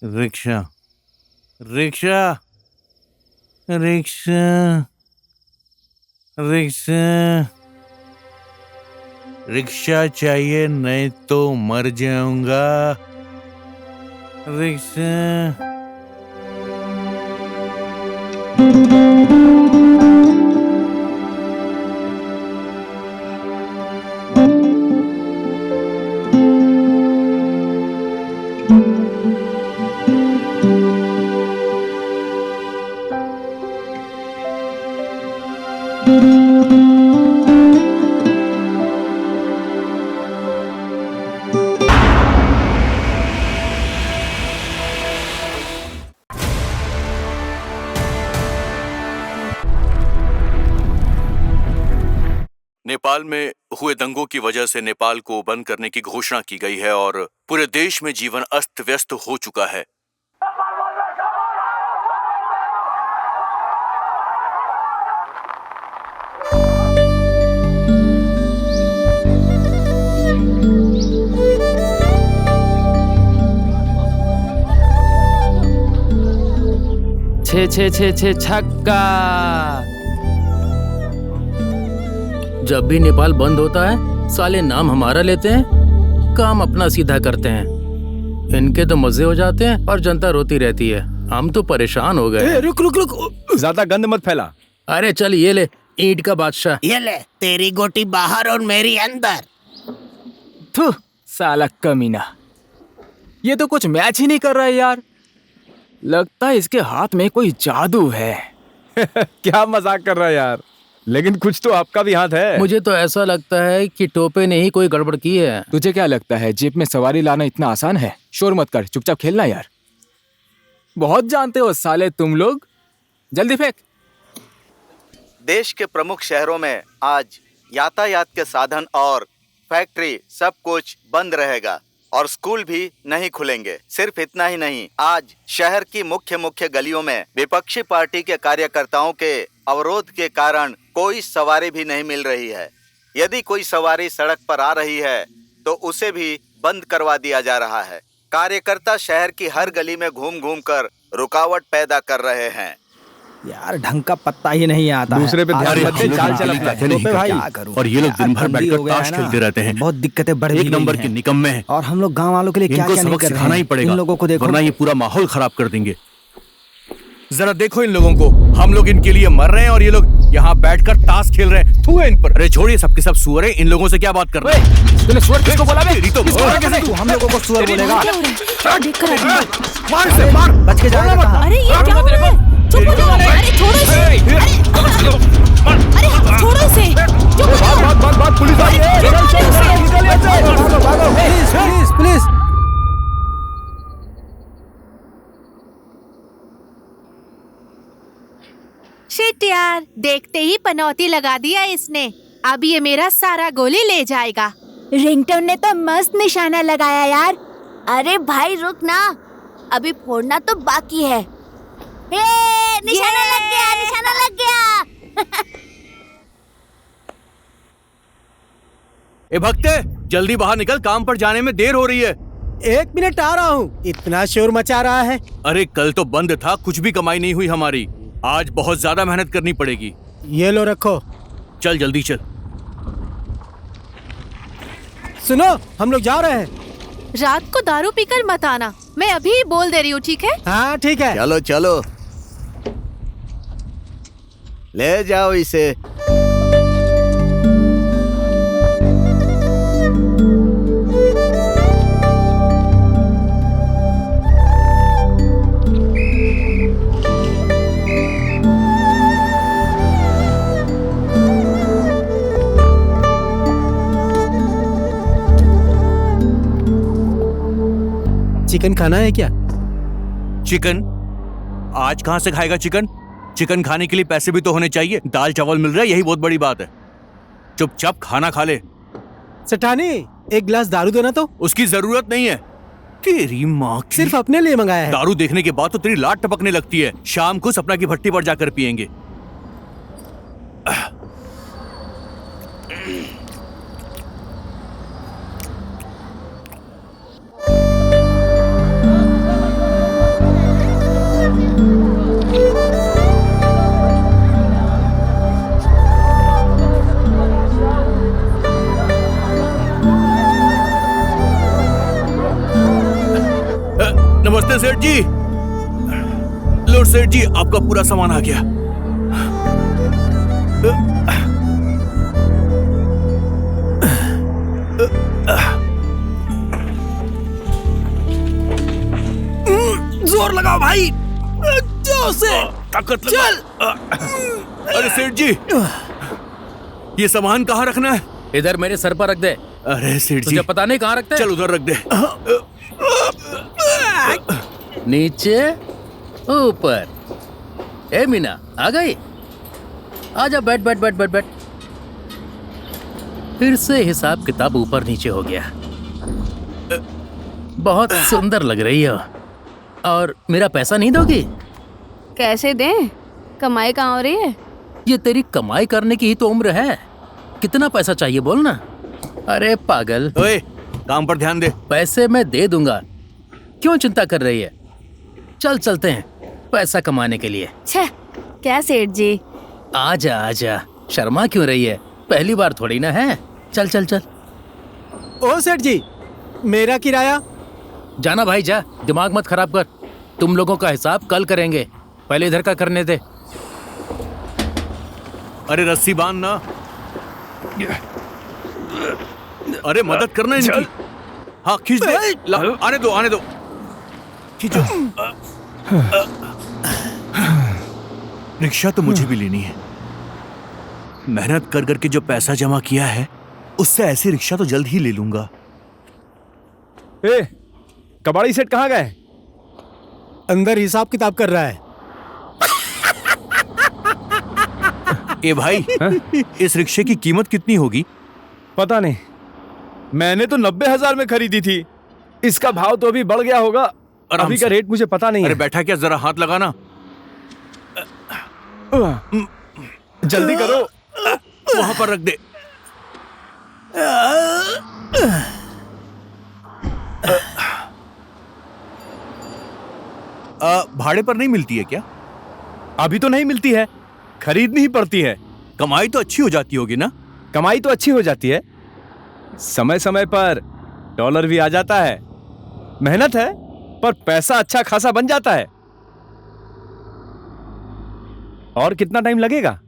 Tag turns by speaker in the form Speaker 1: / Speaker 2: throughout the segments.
Speaker 1: Rickshaw rickshaw rickshaw rickshaw rickshaw चाहिए, नहीं तो मर जाऊंगा। रिक्शा। नेपाल में हुए दंगों की वजह से नेपाल को बंद करने की घोषणा की गई है और पूरे देश में जीवन अस्त व्यस्त हो चुका है।
Speaker 2: छे छे छे छे छक्का। जब भी नेपाल बंद होता है साले नाम हमारा लेते हैं, काम अपना सीधा करते हैं। इनके तो मजे हो जाते हैं और जनता रोती रहती है। हम तो परेशान हो गए।
Speaker 3: रुक रुक रुक, ज्यादा गंद मत फैला।
Speaker 2: अरे चल ये ले, ईंट का बादशाह।
Speaker 4: ये ले, तेरी गोटी बाहर और मेरी अंदर।
Speaker 3: थू, साला कमीना, ये तो कुछ मैच ही नहीं कर रहा है यार। लगता है इसके हाथ में कोई जादू है। क्या मजाक कर रहा है यार, लेकिन कुछ तो आपका भी हाथ है।
Speaker 2: मुझे तो ऐसा लगता है कि टोपे ने ही कोई गड़बड़ की है।
Speaker 3: तुझे क्या लगता है जेब में सवारी लाना इतना आसान है? शोर मत कर, चुपचाप खेलना यार। बहुत जानते हो साले तुम लोग। जल्दी फेंक।
Speaker 5: देश के प्रमुख शहरों में आज यातायात के साधन और फैक्ट्री सब कुछ बंद रहेगा और स्कूल भी नहीं खुलेंगे। सिर्फ इतना ही नहीं, आज शहर की मुख्य गलियों में विपक्षी पार्टी के कार्यकर्ताओं के अवरोध के कारण कोई सवारी भी नहीं मिल रही है। यदि कोई सवारी सड़क पर आ रही है तो उसे भी बंद करवा दिया जा रहा है। कार्यकर्ता शहर की हर गली में घूम घूम कर रुकावट पैदा कर रहे हैं।
Speaker 6: यार ढंग का पत्ता ही नहीं आता है।
Speaker 3: दूसरे पे ध्यान मत दे, चाल चल अपना।
Speaker 6: तो भाई क्या करूं?
Speaker 1: और ये लोग दिन भर बैठकर ताश खेलते रहते हैं।
Speaker 6: बहुत दिक्कतें बढ़ गई हैं।
Speaker 1: एक नंबर के निकम्मे हैं।
Speaker 6: और हम लोग गांव वालों के लिए क्या क्या नहीं कर रहे हैं।
Speaker 1: ही पड़ेगा,
Speaker 6: इन लोगों को देखो,
Speaker 1: वरना ये पूरा माहौल खराब कर देंगे। जरा देखो इन लोगों को, हम लोग इनके लिए मर रहे हैं और ये लोग यहाँ बैठकर ताश खेल रहे हैं। थू है इन पर। अरे छोड़िए, सबके सब सुअर हैं, इन लोगों से क्या बात कर रहे हैं?
Speaker 3: तूने सुअर किसको बोला बे?
Speaker 1: तेरी तो
Speaker 6: तू हम लोगों को सुअर बोलेगा?
Speaker 1: मार से मार,
Speaker 6: बच के जाएगा कहाँ?
Speaker 7: अरे ये क्या हो रहा है? चुप हो जाओ। अरे छोड़ो इसे। अरे छोड़ो इसे। चुप हो जाओ।
Speaker 3: भाग, पुलिस आ रही है।
Speaker 6: Please please.
Speaker 7: शिट यार, देखते ही पनौती लगा दिया इसने। अब ये मेरा सारा गोली ले जाएगा।
Speaker 8: रिंगटोन ने तो मस्त निशाना लगाया यार। अरे भाई रुक ना, अभी फोड़ना तो बाकी है। निशाना लग गया, निशाना लग गया।
Speaker 1: ए भक्ते, जल्दी बाहर निकल, काम पर जाने में देर हो रही है।
Speaker 6: 1 मिनट आ रहा हूँ। इतना शोर मचा रहा है।
Speaker 1: अरे कल तो बंद था, कुछ भी कमाई नहीं हुई हमारी। आज बहुत ज्यादा मेहनत करनी पड़ेगी।
Speaker 6: ये लो रखो।
Speaker 1: चल जल्दी चल।
Speaker 6: सुनो, हम लोग जा रहे हैं।
Speaker 7: रात को दारू पीकर मत आना, मैं अभी ही बोल दे रही हूँ, ठीक है?
Speaker 6: हाँ ठीक है।
Speaker 5: चलो चलो, ले जाओ इसे।
Speaker 6: चिकन खाना है क्या?
Speaker 1: चिकन? आज कहाँ से खाएगा चिकन? चिकन खाने के लिए पैसे भी तो होने चाहिए। दाल चावल मिल रहा है, यही बहुत बड़ी बात है। चुपचाप खाना खा ले।
Speaker 6: सेठानी, एक गिलास दारू देना तो।
Speaker 1: उसकी जरूरत नहीं है। तेरी माँ की।
Speaker 6: सिर्फ अपने लिए मंगाया है।
Speaker 1: दारू देखने के बाद तो तेरी लाट टपकने लगती है। शाम को सपना की भट्टी पर जाकर पियेंगे। सेठ जी, लो सेठ जी, आपका पूरा सामान आ गया।
Speaker 3: जोर लगाओ भाई, जोर से,
Speaker 1: ताकत चल। अरे सेठ जी, ये सामान कहाँ रखना है?
Speaker 2: इधर मेरे सर पर रख दे।
Speaker 1: अरे सेठ जी,
Speaker 2: तुझे पता नहीं कहाँ रखते?
Speaker 1: चल उधर रख दे।
Speaker 2: नीचे, ऊपर। ए मीना, आ गई? आजा, बैठ बैठ बैठ बैठ बैठ। फिर से हिसाब किताब ऊपर नीचे हो गया। बहुत सुंदर लग रही हो। और मेरा पैसा नहीं दोगी?
Speaker 8: कैसे दें? कमाई कहाँ हो रही है?
Speaker 2: ये तेरी कमाई करने की ही तो उम्र है। कितना पैसा चाहिए बोल ना। अरे पागल,
Speaker 1: ओए, काम पर ध्यान दे।
Speaker 2: पैसे मैं दे दूंगा, क्यों चिंता कर रही है? चल चलते हैं पैसा कमाने के लिए।
Speaker 8: छह, क्या सेठ जी?
Speaker 2: आजा आजा, शर्मा क्यों रही है? पहली बार थोड़ी ना है। चल चल चल।
Speaker 6: ओ सेठ जी, मेरा किराया?
Speaker 2: जाना भाई, जा, दिमाग मत खराब कर। तुम लोगों का हिसाब कल करेंगे, पहले इधर का करने दे।
Speaker 1: अरे रस्सी बांध ना। अरे मदद करना इनकी। हाँ खींच दे। आने दो आने दो, खींचो। रिक्शा तो मुझे भी लेनी है। मेहनत कर करके जो पैसा जमा किया है, उससे ऐसी रिक्शा तो जल्द ही ले लूंगा।
Speaker 3: ए, कबाड़ी सेठ कहाँ गए?
Speaker 6: अंदर हिसाब किताब कर रहा है।
Speaker 1: ए भाई, इस रिक्शे की कीमत कितनी होगी?
Speaker 3: पता नहीं, मैंने तो 90,000 में खरीदी थी। इसका भाव तो अभी बढ़ गया होगा।
Speaker 1: आराम
Speaker 3: अभी
Speaker 1: से।
Speaker 3: का रेट मुझे पता नहीं
Speaker 1: अरे
Speaker 3: है।
Speaker 1: बैठा क्या, जरा हाथ लगाना।
Speaker 3: जल्दी करो।
Speaker 1: वहां पर रख दे। भाड़े पर नहीं मिलती है क्या?
Speaker 3: अभी तो नहीं मिलती है, खरीदनी ही पड़ती है।
Speaker 1: कमाई तो अच्छी हो जाती होगी ना?
Speaker 3: कमाई तो अच्छी हो जाती है, समय समय पर डॉलर भी आ जाता है। मेहनत है पर पैसा अच्छा खासा बन जाता है। और कितना टाइम लगेगा?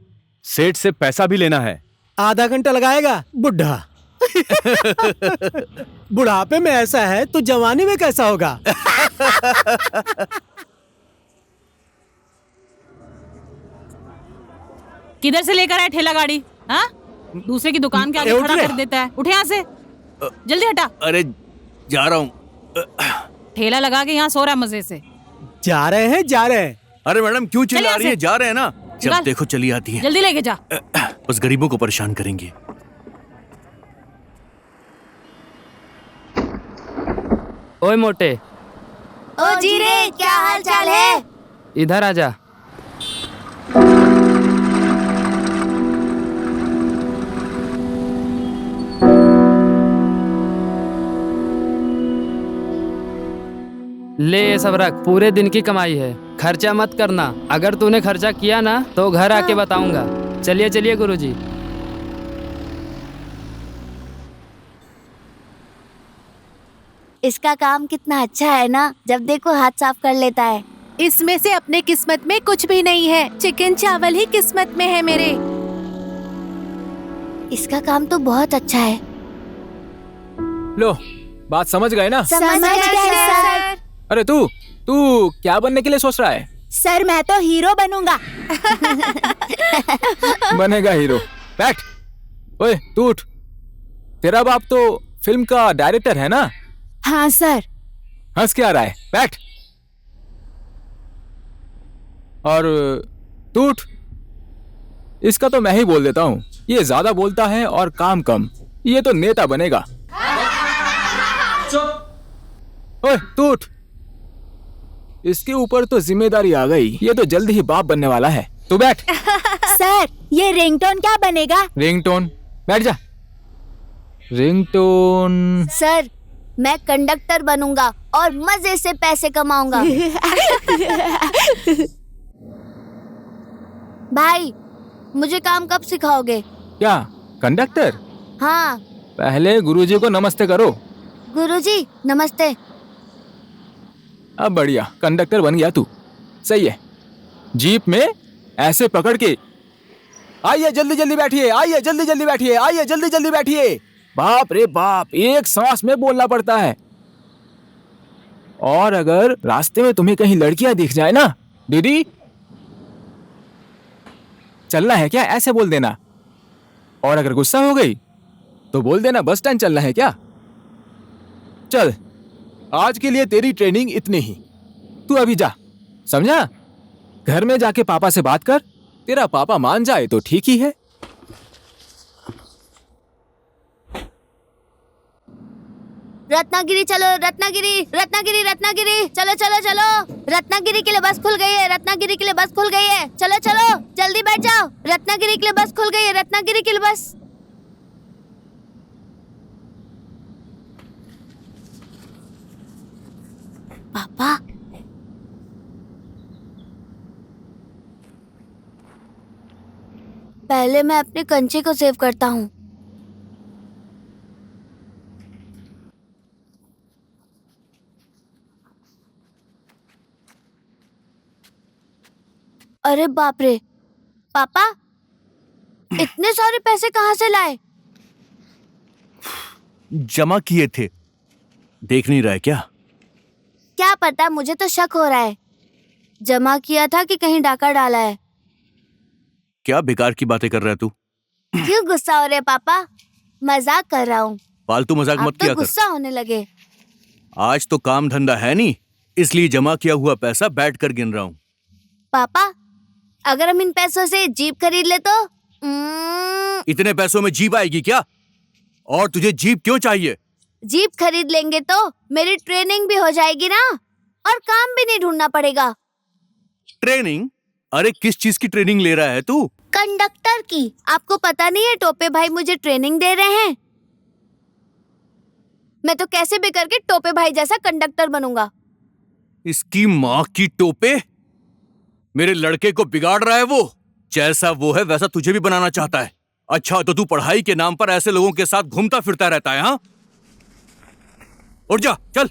Speaker 3: सेठ से पैसा भी लेना है।
Speaker 6: आधा घंटा लगाएगा बुढ़ा। बुढ़ापे में ऐसा है तो जवानी में कैसा होगा?
Speaker 9: किधर से लेकर आए ठेला गाड़ी? हाँ, दूसरे की दुकान के आगे
Speaker 6: उठ
Speaker 9: खड़ा
Speaker 6: रहे।
Speaker 9: कर देता है। उठे यहाँ से, जल्दी हटा।
Speaker 1: अरे जा रहा हूँ।
Speaker 9: ठेला लगा के यहाँ सो रहा मजे से।
Speaker 6: जा रहे हैं जा रहे हैं।
Speaker 1: अरे मैडम क्यों चिल्ला
Speaker 9: यहाँ
Speaker 1: रही है?
Speaker 9: से।
Speaker 1: जा रहे हैं ना, जब
Speaker 9: निकाल।
Speaker 1: देखो चली आती है।
Speaker 9: जल्दी लेके जा।
Speaker 1: बस गरीबों को परेशान करेंगे।
Speaker 10: ओए मोटे,
Speaker 8: ओ जीरे, क्या हाल चाल है?
Speaker 10: इधर आजा। ले ये सब रख, पूरे दिन की कमाई है। खर्चा मत करना, अगर तूने खर्चा किया ना तो घर आके बताऊंगा। चलिए चलिए गुरुजी।
Speaker 8: इसका काम कितना अच्छा है ना, जब देखो हाथ साफ कर लेता है।
Speaker 7: इसमें से अपने किस्मत में कुछ भी नहीं है। चिकन चावल ही किस्मत में है मेरे।
Speaker 8: इसका काम तो बहुत अच्छा है।
Speaker 3: लो, बात समझ गए ना?
Speaker 8: समझ गए सर।
Speaker 3: अरे तू क्या बनने के लिए सोच रहा है?
Speaker 8: सर मैं तो हीरो बनूंगा।
Speaker 3: बनेगा हीरो। बैठ। ओए तू उठ। तेरा बाप तो फिल्म का डायरेक्टर है ना?
Speaker 8: हाँ सर।
Speaker 3: हंस क्या रहा है? बैठ। और तू उठ। इसका तो मैं ही बोल देता हूँ। ये ज्यादा बोलता है और काम कम। ये तो नेता बनेगा। ओए तू उठ। इसके ऊपर तो जिम्मेदारी आ गई। ये तो जल्द ही बाप बनने वाला है। तू बैठ।
Speaker 8: सर ये रिंगटोन क्या बनेगा?
Speaker 3: रिंगटोन? बैठ जा। रिंगटोन?
Speaker 8: सर मैं कंडक्टर बनूंगा और मजे से पैसे कमाऊंगा। भाई मुझे काम कब सिखाओगे?
Speaker 3: क्या कंडक्टर?
Speaker 8: हाँ।
Speaker 3: पहले गुरुजी को नमस्ते करो।
Speaker 8: गुरुजी नमस्ते।
Speaker 3: अब बढ़िया, कंडक्टर बन गया तू। सही है। जीप में ऐसे पकड़ के, आइए जल्दी जल्दी बैठिए, आइए जल्दी जल्दी बैठिए, आइए जल्दी जल्दी बैठिए। बाप रे बाप, एक सांस में बोलना पड़ता है। और अगर रास्ते में तुम्हें कहीं लड़कियां दिख जाए ना, दीदी चलना है क्या, ऐसे बोल देना। और अगर गुस्सा हो गई तो बोल देना बस स्टैंड चलना है क्या। चल, आज के लिए तेरी ट्रेनिंग इतनी ही। तू अभी जा, समझा? घर में जाके पापा से बात कर, तेरा पापा मान जाए तो ठीक ही है।
Speaker 8: रत्नागिरी चलो, रत्नागिरी रत्नागिरी रत्नागिरी, चलो चलो चलो। रत्नागिरी के लिए बस खुल गई है, रत्नागिरी के लिए बस खुल गई है। चलो चलो जल्दी बैठ जाओ, रत्नागिरी के लिए बस खुल गई है, रत्नागिरी के लिए बस। पापा, पहले मैं अपने कंचे को सेव करता हूँ। अरे बाप रे, पापा इतने सारे पैसे कहाँ से लाए?
Speaker 1: जमा किए थे, देख नहीं रहा है क्या?
Speaker 8: क्या पता, मुझे तो शक हो रहा है। जमा किया था कि कहीं डाका डाला है।
Speaker 1: क्या बेकार की बातें कर रहा है तू?
Speaker 8: क्यों गुस्सा हो रहे पापा? मजाक कर रहा हूँ।
Speaker 1: फालतू मजाक मत किया
Speaker 8: तो
Speaker 1: कर।
Speaker 8: गुस्सा होने लगे।
Speaker 1: आज तो काम धंधा है नहीं, इसलिए जमा किया हुआ पैसा बैठ कर गिन रहा हूँ।
Speaker 8: पापा, अगर हम इन पैसों से जीप खरीद ले तो?
Speaker 1: इतने पैसों में जीप आएगी क्या? और तुझे जीप क्यों चाहिए?
Speaker 8: जीप खरीद लेंगे तो मेरी ट्रेनिंग भी हो जाएगी ना, और काम भी नहीं ढूंढना पड़ेगा।
Speaker 1: ट्रेनिंग? अरे किस चीज की ट्रेनिंग ले रहा है तू?
Speaker 8: कंडक्टर की। आपको पता नहीं है टोपे भाई मुझे ट्रेनिंग दे रहे हैं। मैं तो कैसे भी करके टोपे भाई जैसा कंडक्टर बनूंगा।
Speaker 1: इसकी माँ की टोपे, मेरे लड़के को बिगाड़ रहा है वो। जैसा वो है वैसा तुझे भी बनाना चाहता है। अच्छा, तो तू पढ़ाई के नाम पर ऐसे लोगों के साथ घूमता फिरता रहता है? हाँ, उठ जा, चल।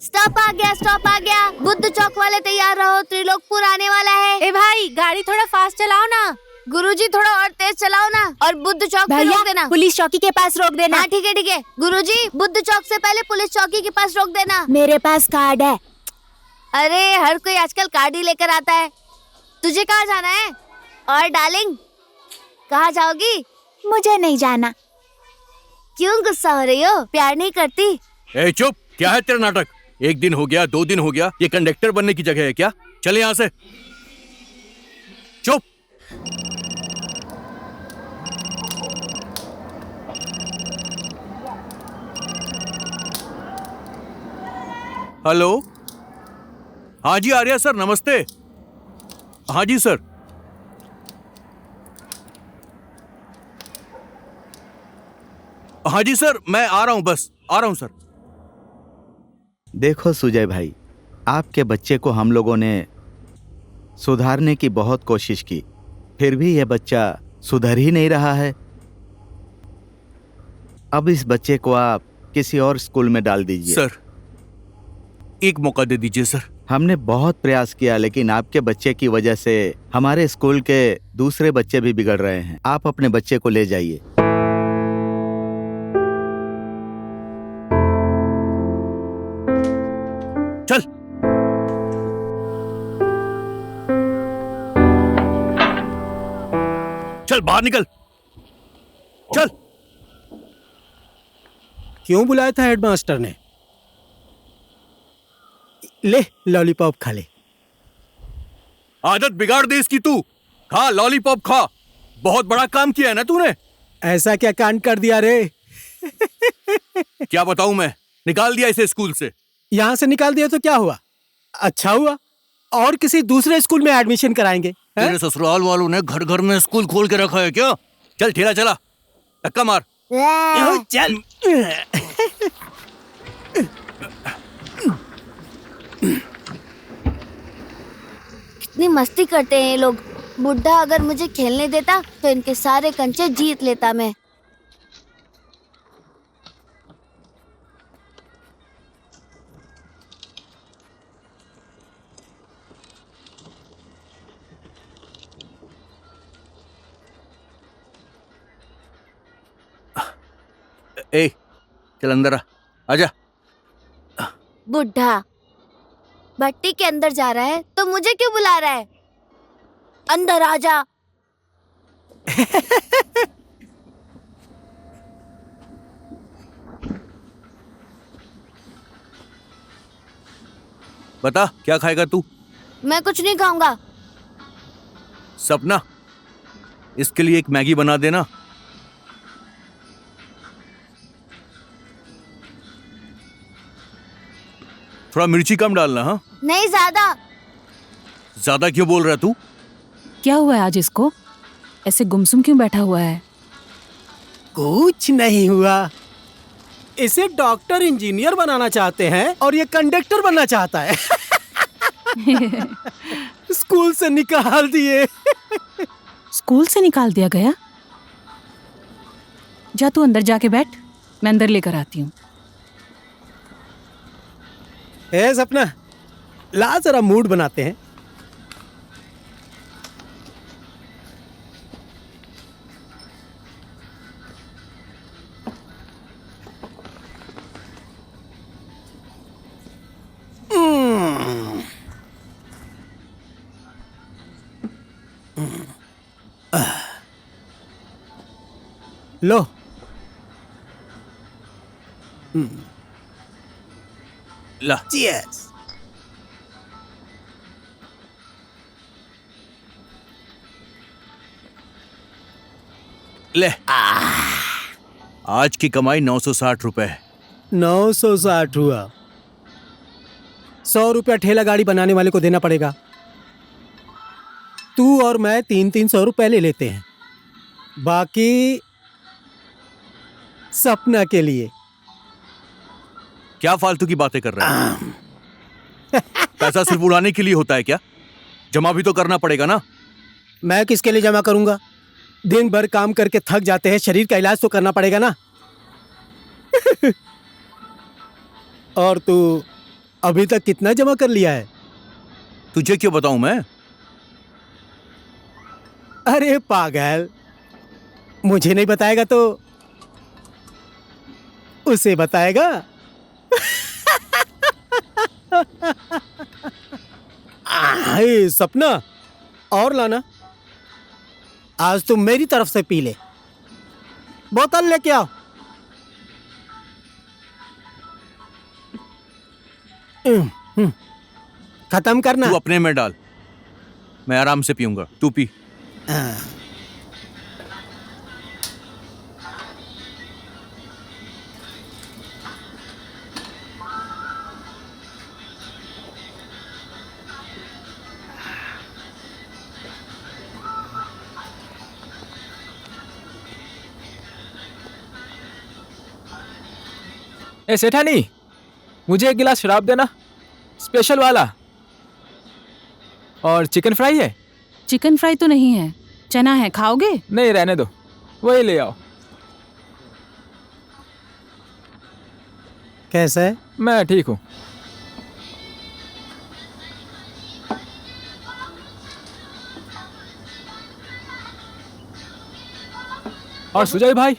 Speaker 8: स्टॉप आ गया, स्टॉप आ गया। बुद्ध चौक वाले तैयार रहो, त्रिलोकपुर आने वाला है।
Speaker 7: ए भाई, गाड़ी थोड़ा फास्ट चलाओ ना।
Speaker 8: गुरुजी थोड़ा और तेज चलाओ ना, और बुद्ध चौक पे रोक देना।
Speaker 7: पुलिस चौकी के पास रोक देना।
Speaker 8: हाँ ठीक है ठीक है। गुरुजी, बुद्ध चौक से पहले पुलिस चौकी के पास रोक देना।
Speaker 7: मेरे पास कार्ड है।
Speaker 8: अरे हर कोई आजकल कार्ड ही लेकर आता है। तुझे कहाँ जाना है? और डार्लिंग, कहाँ जाओगी?
Speaker 7: मुझे नहीं जाना।
Speaker 8: क्यों गुस्सा हो रही हो? प्यार नहीं करती?
Speaker 1: ए चुप, क्या है तेरा नाटक? एक दिन हो गया, 2 दिन हो गया, ये कंडक्टर बनने की जगह है क्या? चल यहाँ से, चुप। हेलो, हाँ जी आर्या सर, नमस्ते। हाँ जी सर। हाँ जी सर, मैं आ रहा हूं, बस आ रहा हूं सर।
Speaker 5: देखो सुजय भाई, आपके बच्चे को हम लोगों ने सुधारने की बहुत कोशिश की, फिर भी यह बच्चा सुधर ही नहीं रहा है। अब इस बच्चे को आप किसी और स्कूल में डाल दीजिए।
Speaker 1: सर, एक मौका दे दीजिए सर।
Speaker 5: हमने बहुत प्रयास किया, लेकिन आपके बच्चे की वजह से हमारे स्कूल के दूसरे बच्चे भी बिगड़ रहे हैं। आप अपने बच्चे को ले जाइए।
Speaker 1: चल। चल बाहर निकल, चल।
Speaker 6: क्यों बुलाया था हेडमास्टर ने? ले लॉलीपॉप खा ले।
Speaker 1: आदत बिगाड़ दे इसकी तू। खा लॉलीपॉप खा। बहुत बड़ा काम किया है ना तूने।
Speaker 6: ऐसा क्या कांड कर दिया रे?
Speaker 1: क्या बताऊं मैं, निकाल दिया इसे स्कूल से।
Speaker 6: यहाँ से निकाल दिया तो क्या हुआ? अच्छा हुआ, और किसी दूसरे स्कूल में एडमिशन कराएंगे।
Speaker 1: तेरे ससुराल वालों ने घर घर में स्कूल खोल के रखा है क्या? चल ठेला चला, धक्का मार।
Speaker 6: चल।
Speaker 8: कितनी मस्ती करते हैं ये लोग। बुढ़ा अगर मुझे खेलने देता तो इनके सारे कंचे जीत लेता मैं।
Speaker 1: ए चल अंदर आ, आजा।
Speaker 8: बुढ़ा भट्टी के अंदर जा रहा है तो मुझे क्यों बुला रहा है? अंदर आ जा।
Speaker 1: बता क्या खाएगा तू?
Speaker 8: मैं कुछ नहीं खाऊंगा।
Speaker 1: सपना, इसके लिए एक मैगी बना देना। थोड़ा मिर्ची कम डालना। हाँ,
Speaker 8: नहीं ज्यादा।
Speaker 1: ज्यादा क्यों बोल रहा तू?
Speaker 9: क्या हुआ है आज इसको? ऐसे गुमसुम क्यों बैठा हुआ है?
Speaker 6: कुछ नहीं हुआ। इसे डॉक्टर इंजीनियर बनाना चाहते हैं और ये कंडक्टर बनना चाहता है। स्कूल से निकाल दिए।
Speaker 9: स्कूल से निकाल दिया गया? जा तू अंदर जाके बैठ, मैं अंदर लेकर आती हूँ।
Speaker 6: ए सपना, ला जरा मूड बनाते हैं। लो।
Speaker 1: ला।
Speaker 6: Cheers.
Speaker 1: ले। आज की कमाई 960 रुपए।
Speaker 6: 960 हुआ। 100 रुपया ठेला गाड़ी बनाने वाले को देना पड़ेगा। तू और मैं 300 रुपए ले लेते हैं, बाकी सपना के लिए।
Speaker 1: क्या फालतू की बातें कर रहा है? पैसा सिर्फ उड़ाने के लिए होता है क्या? जमा भी तो करना पड़ेगा ना।
Speaker 6: मैं किसके लिए जमा करूंगा? दिन भर काम करके थक जाते हैं, शरीर का इलाज तो करना पड़ेगा ना। और तू अभी तक कितना जमा कर लिया है?
Speaker 1: तुझे क्यों बताऊं मैं?
Speaker 6: अरे पागल, मुझे नहीं बताएगा तो उसे बताएगा। हे सपना, और लाना। आज तुम मेरी तरफ से पी ले। बोतल लेके आओ। खत्म करना।
Speaker 1: तू अपने में डाल, मैं आराम से पीऊंगा, तू पी।
Speaker 3: ए सेठानी, मुझे एक गिलास शराब देना, स्पेशल वाला। और चिकन फ्राई है?
Speaker 9: चिकन फ्राई तो नहीं है, चना है, खाओगे?
Speaker 3: नहीं, रहने दो, वही ले आओ।
Speaker 6: कैसा है?
Speaker 3: मैं ठीक हूँ। और सुजय भाई,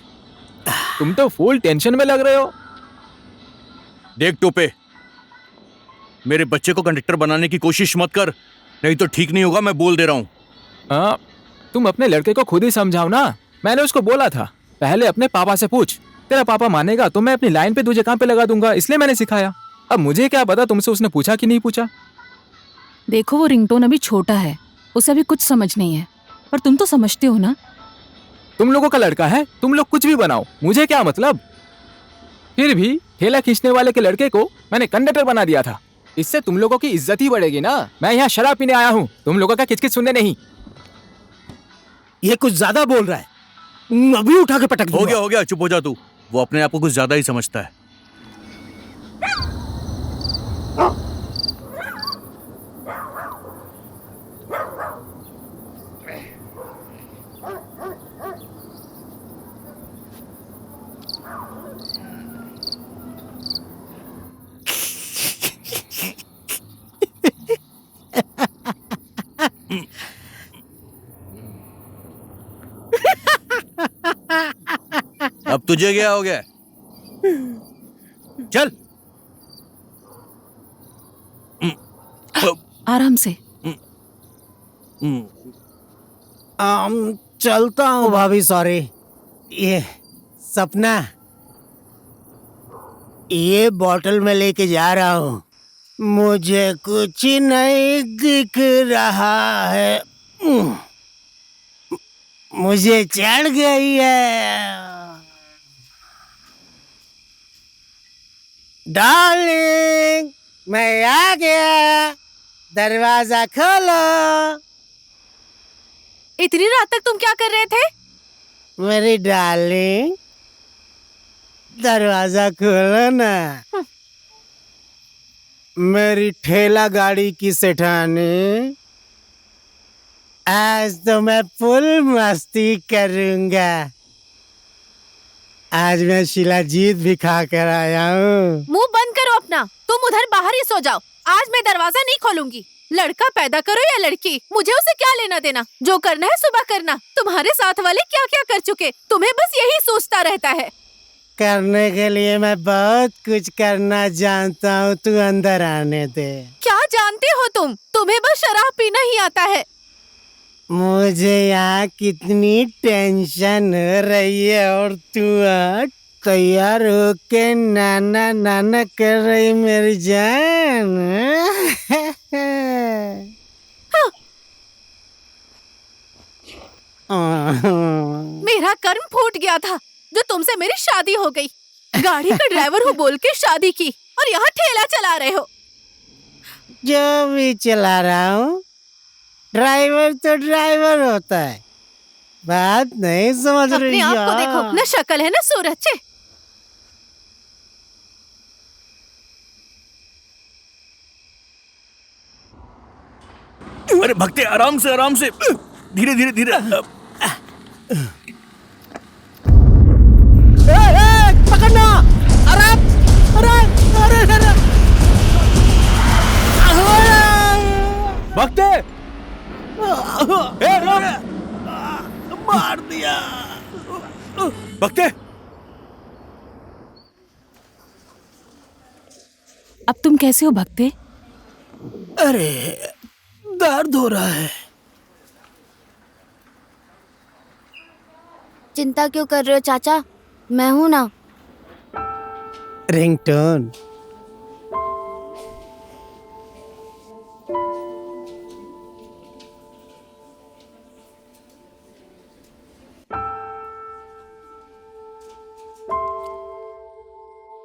Speaker 3: तुम तो फुल टेंशन में लग रहे हो।
Speaker 1: देख टोपे, मेरे बच्चे को कंडक्टर बनाने की कोशिश मत कर, नहीं तो ठीक नहीं होगा, मैं बोल दे रहा हूँ।
Speaker 3: हाँ, तुम अपने लड़के को खुद ही समझाओ ना। मैंने उसको बोला था पहले अपने पापा से पूछ, तेरा पापा मानेगा तो मैं अपनी लाइन पे तुझे काम पे लगा दूंगा, इसलिए मैंने सिखाया। अब मुझे क्या पता तुमसे उसने पूछा कि नहीं पूछा।
Speaker 9: देखो, वो रिंगटोन अभी छोटा है, उसे अभी कुछ समझ नहीं है, पर तुम तो समझते हो ना।
Speaker 3: तुम लोगों का लड़का है, तुम लोग कुछ भी बनाओ, मुझे क्या मतलब। फिर भी ठेला खींचने वाले के लड़के को मैंने कंडक्टर बना दिया था, इससे तुम लोगों की इज्जत ही बढ़ेगी ना। मैं यहाँ शराब पीने आया हूँ, तुम लोगों का किचकिच सुनने नहीं।
Speaker 6: ये कुछ ज्यादा बोल रहा है, अभी उठा के पटक दूंगा।
Speaker 1: हो गया, चुप हो जा तू। वो अपने आप को कुछ ज्यादा ही समझता है। अब तुझे क्या हो गया? चल।
Speaker 9: आराम से।
Speaker 6: चलता हूँ भाभी, सॉरी। ये सपना, ये बॉटल में लेके जा रहा हूँ। मुझे कुछ नहीं दिख रहा है, मुझे चढ़ गई है। डार्लिंग, मैं आ गया, दरवाजा खोलो।
Speaker 7: इतनी रात तक तुम क्या कर रहे थे?
Speaker 6: मेरी डार्लिंग, दरवाजा खोलो ना। मेरी ठेला गाड़ी की सेठानी, आज तो मैं फुल मस्ती करूंगा। आज मैं शिलाजीत भी खा कर आया हूँ।
Speaker 7: मुंह बंद करो अपना, तुम उधर बाहर ही सो जाओ। आज मैं दरवाजा नहीं खोलूंगी। लड़का पैदा करो या लड़की, मुझे उसे क्या लेना देना। जो करना है सुबह करना। तुम्हारे साथ वाले क्या क्या कर चुके, तुम्हें बस यही सोचता रहता है।
Speaker 6: करने के लिए मैं बहुत कुछ करना जानता हूँ, तू अंदर आने दे।
Speaker 7: क्या जानते हो तुम? तुम्हें बस शराब पीना ही आता है।
Speaker 6: मुझे यहाँ कितनी टेंशन हो रही है और तू आज तैयार होके नाना नाना कर रही मेरी जान।
Speaker 7: मेरा कर्म फूट गया था जो तुमसे मेरी शादी हो गई। गाड़ी का ड्राइवर हूँ बोल के शादी की और यहाँ ठेला चला रहे हो।
Speaker 6: जो भी चला रहा हूँ, ड्राइवर तो ड्राइवर होता है। बात नहीं समझ रही।
Speaker 7: अपने आप को देखो, न शक्ल है न सूरत। छे।
Speaker 1: अरे भक्ते, आराम से आराम से, धीरे धीरे धीरे।
Speaker 6: पकड़ना! अरे अरे अरे अरे
Speaker 1: भक्ते,
Speaker 6: मार दिया।
Speaker 1: भक्ते,
Speaker 9: अब तुम कैसे हो भक्ते?
Speaker 6: अरे दर्द हो रहा है।
Speaker 8: चिंता क्यों कर रहे हो चाचा, मैं हूं ना।
Speaker 6: रिंगटोन।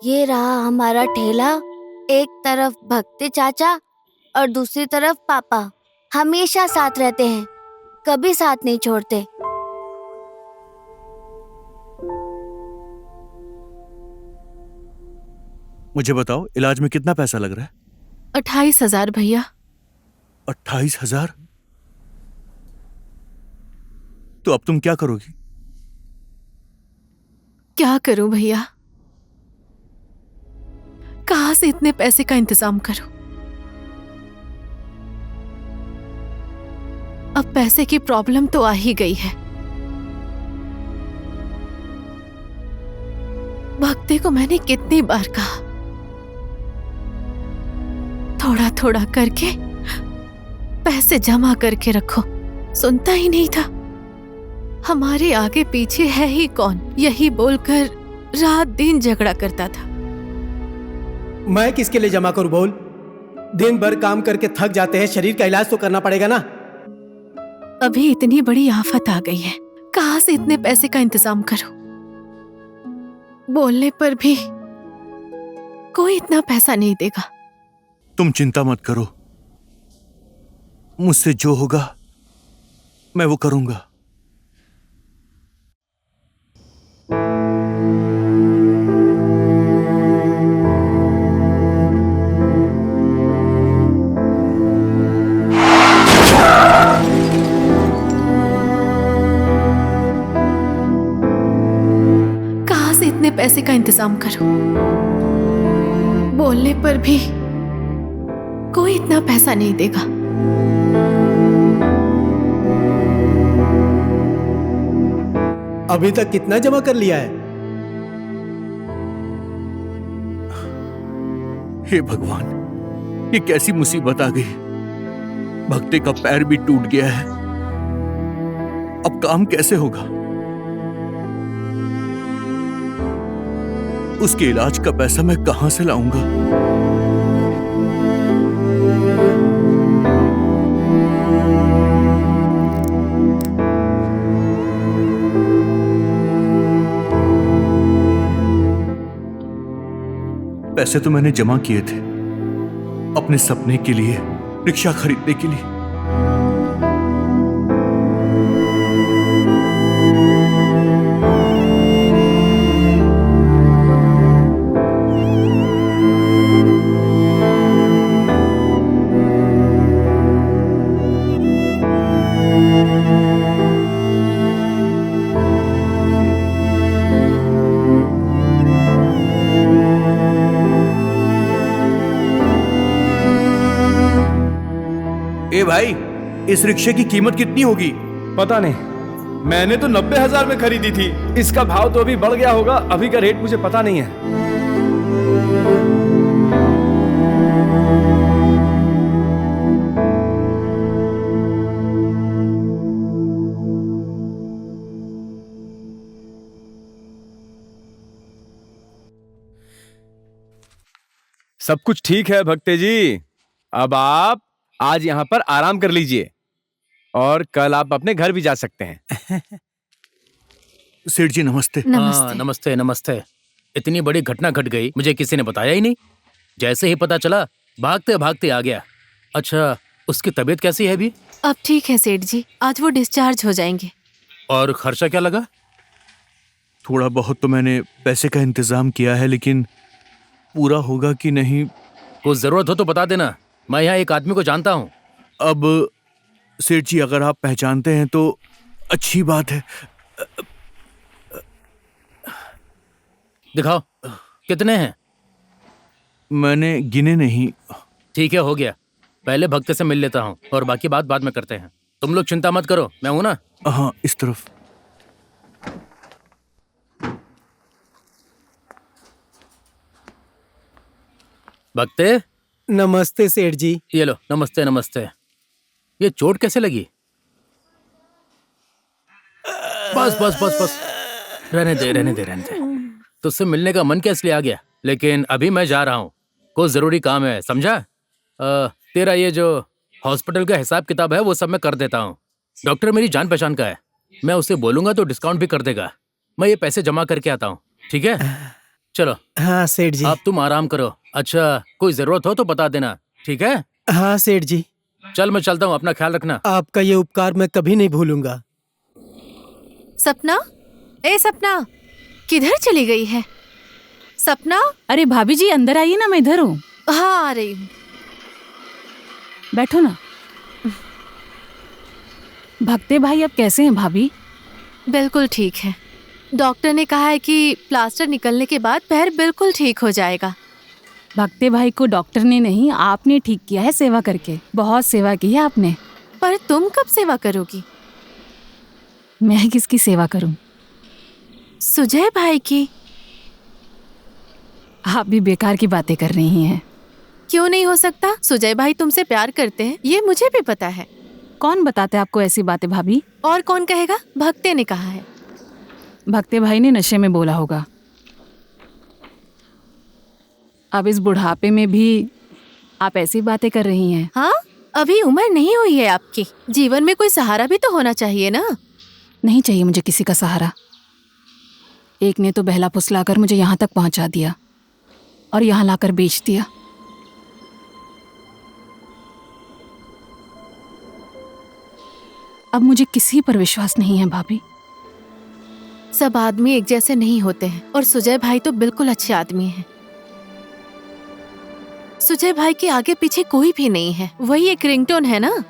Speaker 8: ये रहा हमारा ठेला। एक तरफ भक्ते चाचा और दूसरी तरफ पापा। हमेशा साथ रहते हैं, कभी साथ नहीं छोड़ते।
Speaker 1: मुझे बताओ, इलाज में कितना पैसा लग रहा है?
Speaker 7: 28,000 भैया।
Speaker 1: 28,000? तो अब तुम क्या करोगी?
Speaker 7: क्या करूं भैया, कहां से इतने पैसे का इंतजाम करूं? अब पैसे की प्रॉब्लम तो आ ही गई है। भक्ते को मैंने कितनी बार कहा, थोड़ा थोड़ा करके पैसे जमा करके रखो, सुनता ही नहीं था। हमारे आगे पीछे है ही कौन, यही बोलकर रात दिन झगड़ा करता था।
Speaker 6: मैं किसके लिए जमा करूं बोल? दिन भर काम करके थक जाते हैं, शरीर का इलाज तो करना पड़ेगा ना।
Speaker 7: अभी इतनी बड़ी आफत आ गई है, कहां से इतने पैसे का इंतजाम करूं? बोलने पर भी कोई इतना पैसा नहीं देगा।
Speaker 1: तुम चिंता मत करो, मुझसे जो होगा मैं वो करूंगा।
Speaker 7: कहां से इतने पैसे का इंतजाम करूं? बोलने पर भी कोई इतना पैसा नहीं देगा।
Speaker 6: अभी तक कितना जमा कर लिया है?
Speaker 1: हे भगवान, ये कैसी मुसीबत आ गई। भक्ते का पैर भी टूट गया है, अब काम कैसे होगा? उसके इलाज का पैसा मैं कहां से लाऊंगा? पैसे तो मैंने जमा किए थे अपने सपने के लिए, रिक्शा खरीदने के लिए। ए भाई, इस रिक्शे की कीमत कितनी होगी?
Speaker 3: पता नहीं, मैंने तो 90,000 में खरीदी थी। इसका भाव तो अभी बढ़ गया होगा, अभी का रेट मुझे पता नहीं है। सब कुछ ठीक है भक्ते जी, अब आप आज यहाँ पर आराम कर लीजिए और कल आप अपने घर भी जा सकते हैं।
Speaker 1: सेठ जी नमस्ते।
Speaker 2: नमस्ते नमस्ते। इतनी बड़ी घटना घट गई, मुझे किसी ने बताया ही नहीं। जैसे ही पता चला भागते भागते आ गया। अच्छा, उसकी तबीयत कैसी है अभी?
Speaker 7: अब ठीक है सेठ जी, आज वो डिस्चार्ज हो जाएंगे।
Speaker 2: और खर्चा क्या लगा?
Speaker 1: थोड़ा बहुत तो मैंने पैसे का इंतजाम किया है, लेकिन पूरा होगा कि नहीं।
Speaker 2: कुछ जरूरत हो तो बता देना, मैं यहाँ एक आदमी को जानता हूँ।
Speaker 1: अब सेठ जी अगर आप पहचानते हैं तो अच्छी बात है।
Speaker 2: दिखाओ, कितने हैं?
Speaker 1: मैंने गिने नहीं।
Speaker 2: ठीक है, हो गया। पहले भक्त से मिल लेता हूँ और बाकी बात बाद में करते हैं। तुम लोग चिंता मत करो, मैं हूं ना।
Speaker 1: हाँ, इस तरफ।
Speaker 2: भक्ते,
Speaker 6: नमस्ते सेठ जी।
Speaker 2: ये लो। नमस्ते नमस्ते। ये चोट कैसे लगी? बस बस बस बस, रहने दे रहने दे रहने दे। तुझसे मिलने का मन कैसे आ गया, लेकिन अभी मैं जा रहा हूँ, कुछ जरूरी काम है, समझा? तेरा ये जो हॉस्पिटल का हिसाब किताब है वो सब मैं कर देता हूँ। डॉक्टर मेरी जान पहचान का है, मैं उससे बोलूंगा तो डिस्काउंट भी कर देगा। मैं ये पैसे जमा करके आता हूँ, ठीक है? चलो।
Speaker 6: हाँ सेठ जी।
Speaker 2: अब तुम आराम करो। अच्छा, कोई जरूरत हो तो बता देना, ठीक है?
Speaker 6: हाँ सेठ जी।
Speaker 2: चल मैं चलता हूँ, अपना ख्याल रखना।
Speaker 6: आपका ये उपकार मैं कभी नहीं भूलूंगा।
Speaker 7: सपना, ए सपना, किधर चली गई है? सपना।
Speaker 9: अरे भाभी जी अंदर आइए ना, मैं इधर हूँ।
Speaker 7: हाँ आ रही हूँ।
Speaker 9: बैठो ना। भक्ते भाई अब कैसे हैं भाभी?
Speaker 7: बिल्कुल ठीक है। डॉक्टर ने कहा है कि प्लास्टर निकलने के बाद पैर बिल्कुल ठीक हो जाएगा।
Speaker 9: भक्ते भाई को डॉक्टर ने नहीं, आपने ठीक किया है सेवा करके। बहुत सेवा की है आपने।
Speaker 7: पर तुम कब सेवा करोगी?
Speaker 9: मैं किसकी सेवा करूं?
Speaker 7: सुजय भाई की।
Speaker 9: आप भी बेकार की बातें कर रही हैं।
Speaker 7: क्यों नहीं हो सकता? सुजय भाई तुमसे प्यार करते हैं, ये मुझे भी पता है।
Speaker 9: कौन बताते आपको ऐसी बातें भाभी?
Speaker 7: और कौन कहेगा? भक्ते ने कहा है।
Speaker 9: भक्ते भाई ने नशे में बोला होगा। अब इस बुढ़ापे में भी आप ऐसी बातें कर रही हैं।
Speaker 7: हाँ, अभी उम्र नहीं हुई है आपकी, जीवन में कोई सहारा भी तो होना चाहिए ना।
Speaker 9: नहीं चाहिए मुझे किसी का सहारा। एक ने तो बहला फुसलाकर मुझे यहाँ तक पहुँचा दिया और यहाँ लाकर बेच दिया। अब मुझे किसी पर विश्वास नहीं है भाभी।
Speaker 7: सब आदमी एक जैसे नहीं होते हैं और सुजय भाई तो बिल्कुल अच्छे आदमी हैं। सुजय भाई के आगे पीछे कोई भी नहीं है, वही एक रिंगटोन है ना।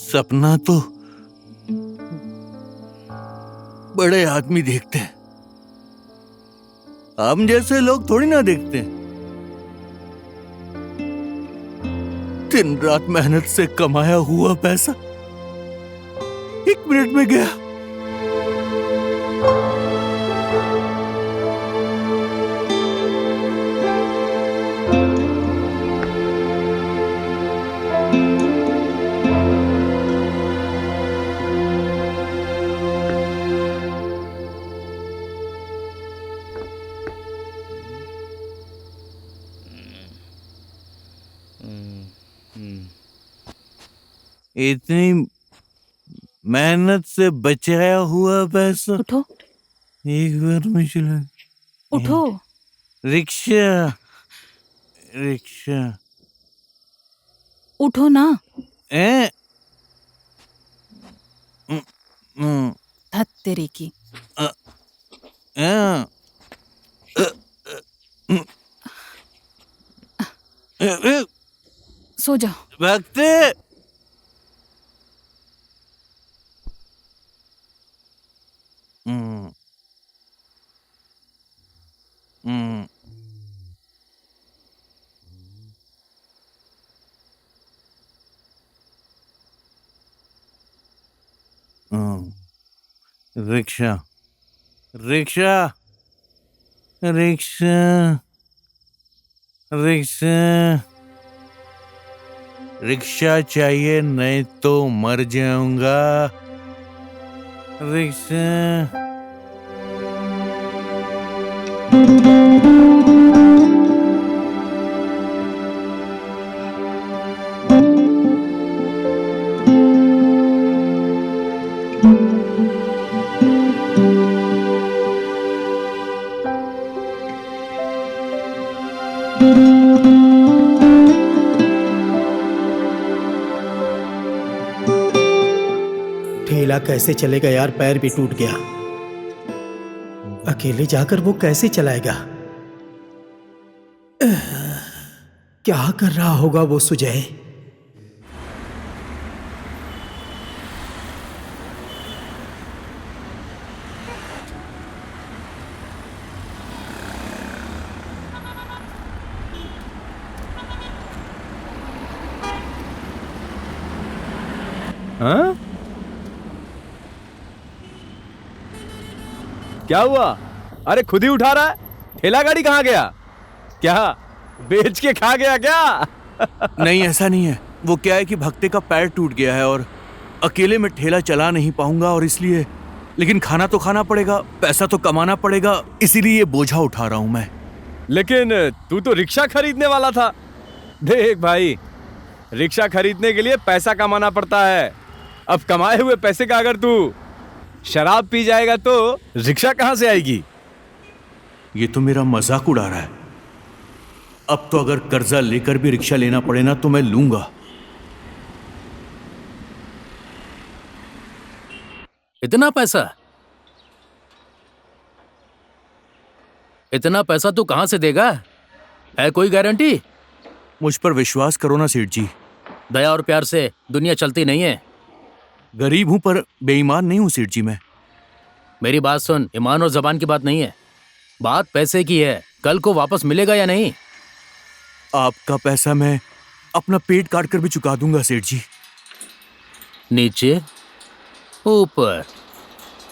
Speaker 1: सपना तो बड़े आदमी देखते हैं, हम जैसे लोग थोड़ी ना देखते हैं। दिन रात मेहनत से कमाया हुआ पैसा 1 मिनट में गया। इतनी मेहनत से बचाया हुआ पैसा
Speaker 9: उठो,
Speaker 1: एक बार में चला।
Speaker 9: उठो।
Speaker 1: रिक्शा रिक्शा
Speaker 9: उठो ना।
Speaker 1: ए
Speaker 9: धत तेरे की। सो जाओ।
Speaker 1: भक्ति rickshaw rickshaw rickshaw rickshaw rickshaw चाहिए, नहीं तो मर जाऊंगा। रिक्शा
Speaker 6: ठेला कैसे चलेगा यार, पैर भी टूट गया। अकेले जाकर वो कैसे चलाएगा? क्या कर रहा होगा वो सुजय?
Speaker 3: हाँ? क्या हुआ? अरे खुद ही उठा रहा है। ठेला गाड़ी कहाँ गया? क्या बेच के खा गया क्या?
Speaker 1: नहीं, ऐसा नहीं है। वो क्या है कि भक्ति का पैर टूट गया है और अकेले में ठेला चला नहीं पाऊंगा, और इसलिए, लेकिन खाना तो खाना पड़ेगा, पैसा तो कमाना पड़ेगा, इसीलिए ये बोझा उठा रहा हूं मैं।
Speaker 3: लेकिन तू तो रिक्शा खरीदने वाला था। देख भाई, रिक्शा खरीदने के लिए पैसा कमाना पड़ता है। अब कमाए हुए पैसे का अगर तू शराब पी जाएगा तो रिक्शा कहाँ से आएगी?
Speaker 1: ये तो मेरा मजाक उड़ा रहा है। अब तो अगर कर्जा लेकर भी रिक्शा लेना पड़े ना तो मैं लूंगा।
Speaker 2: इतना पैसा? इतना पैसा तू कहां से देगा? है कोई गारंटी?
Speaker 1: मुझ पर विश्वास करो ना सेठ जी।
Speaker 2: दया और प्यार से दुनिया चलती नहीं है।
Speaker 1: गरीब हूं पर बेईमान नहीं हूं सेठ जी मैं।
Speaker 2: मेरी बात सुन, ईमान और जबान की बात नहीं है, बात पैसे की है। कल को वापस मिलेगा या नहीं?
Speaker 1: आपका पैसा मैं अपना पेट काट कर भी चुका दूंगा सेठ जी।
Speaker 2: नीचे ऊपर,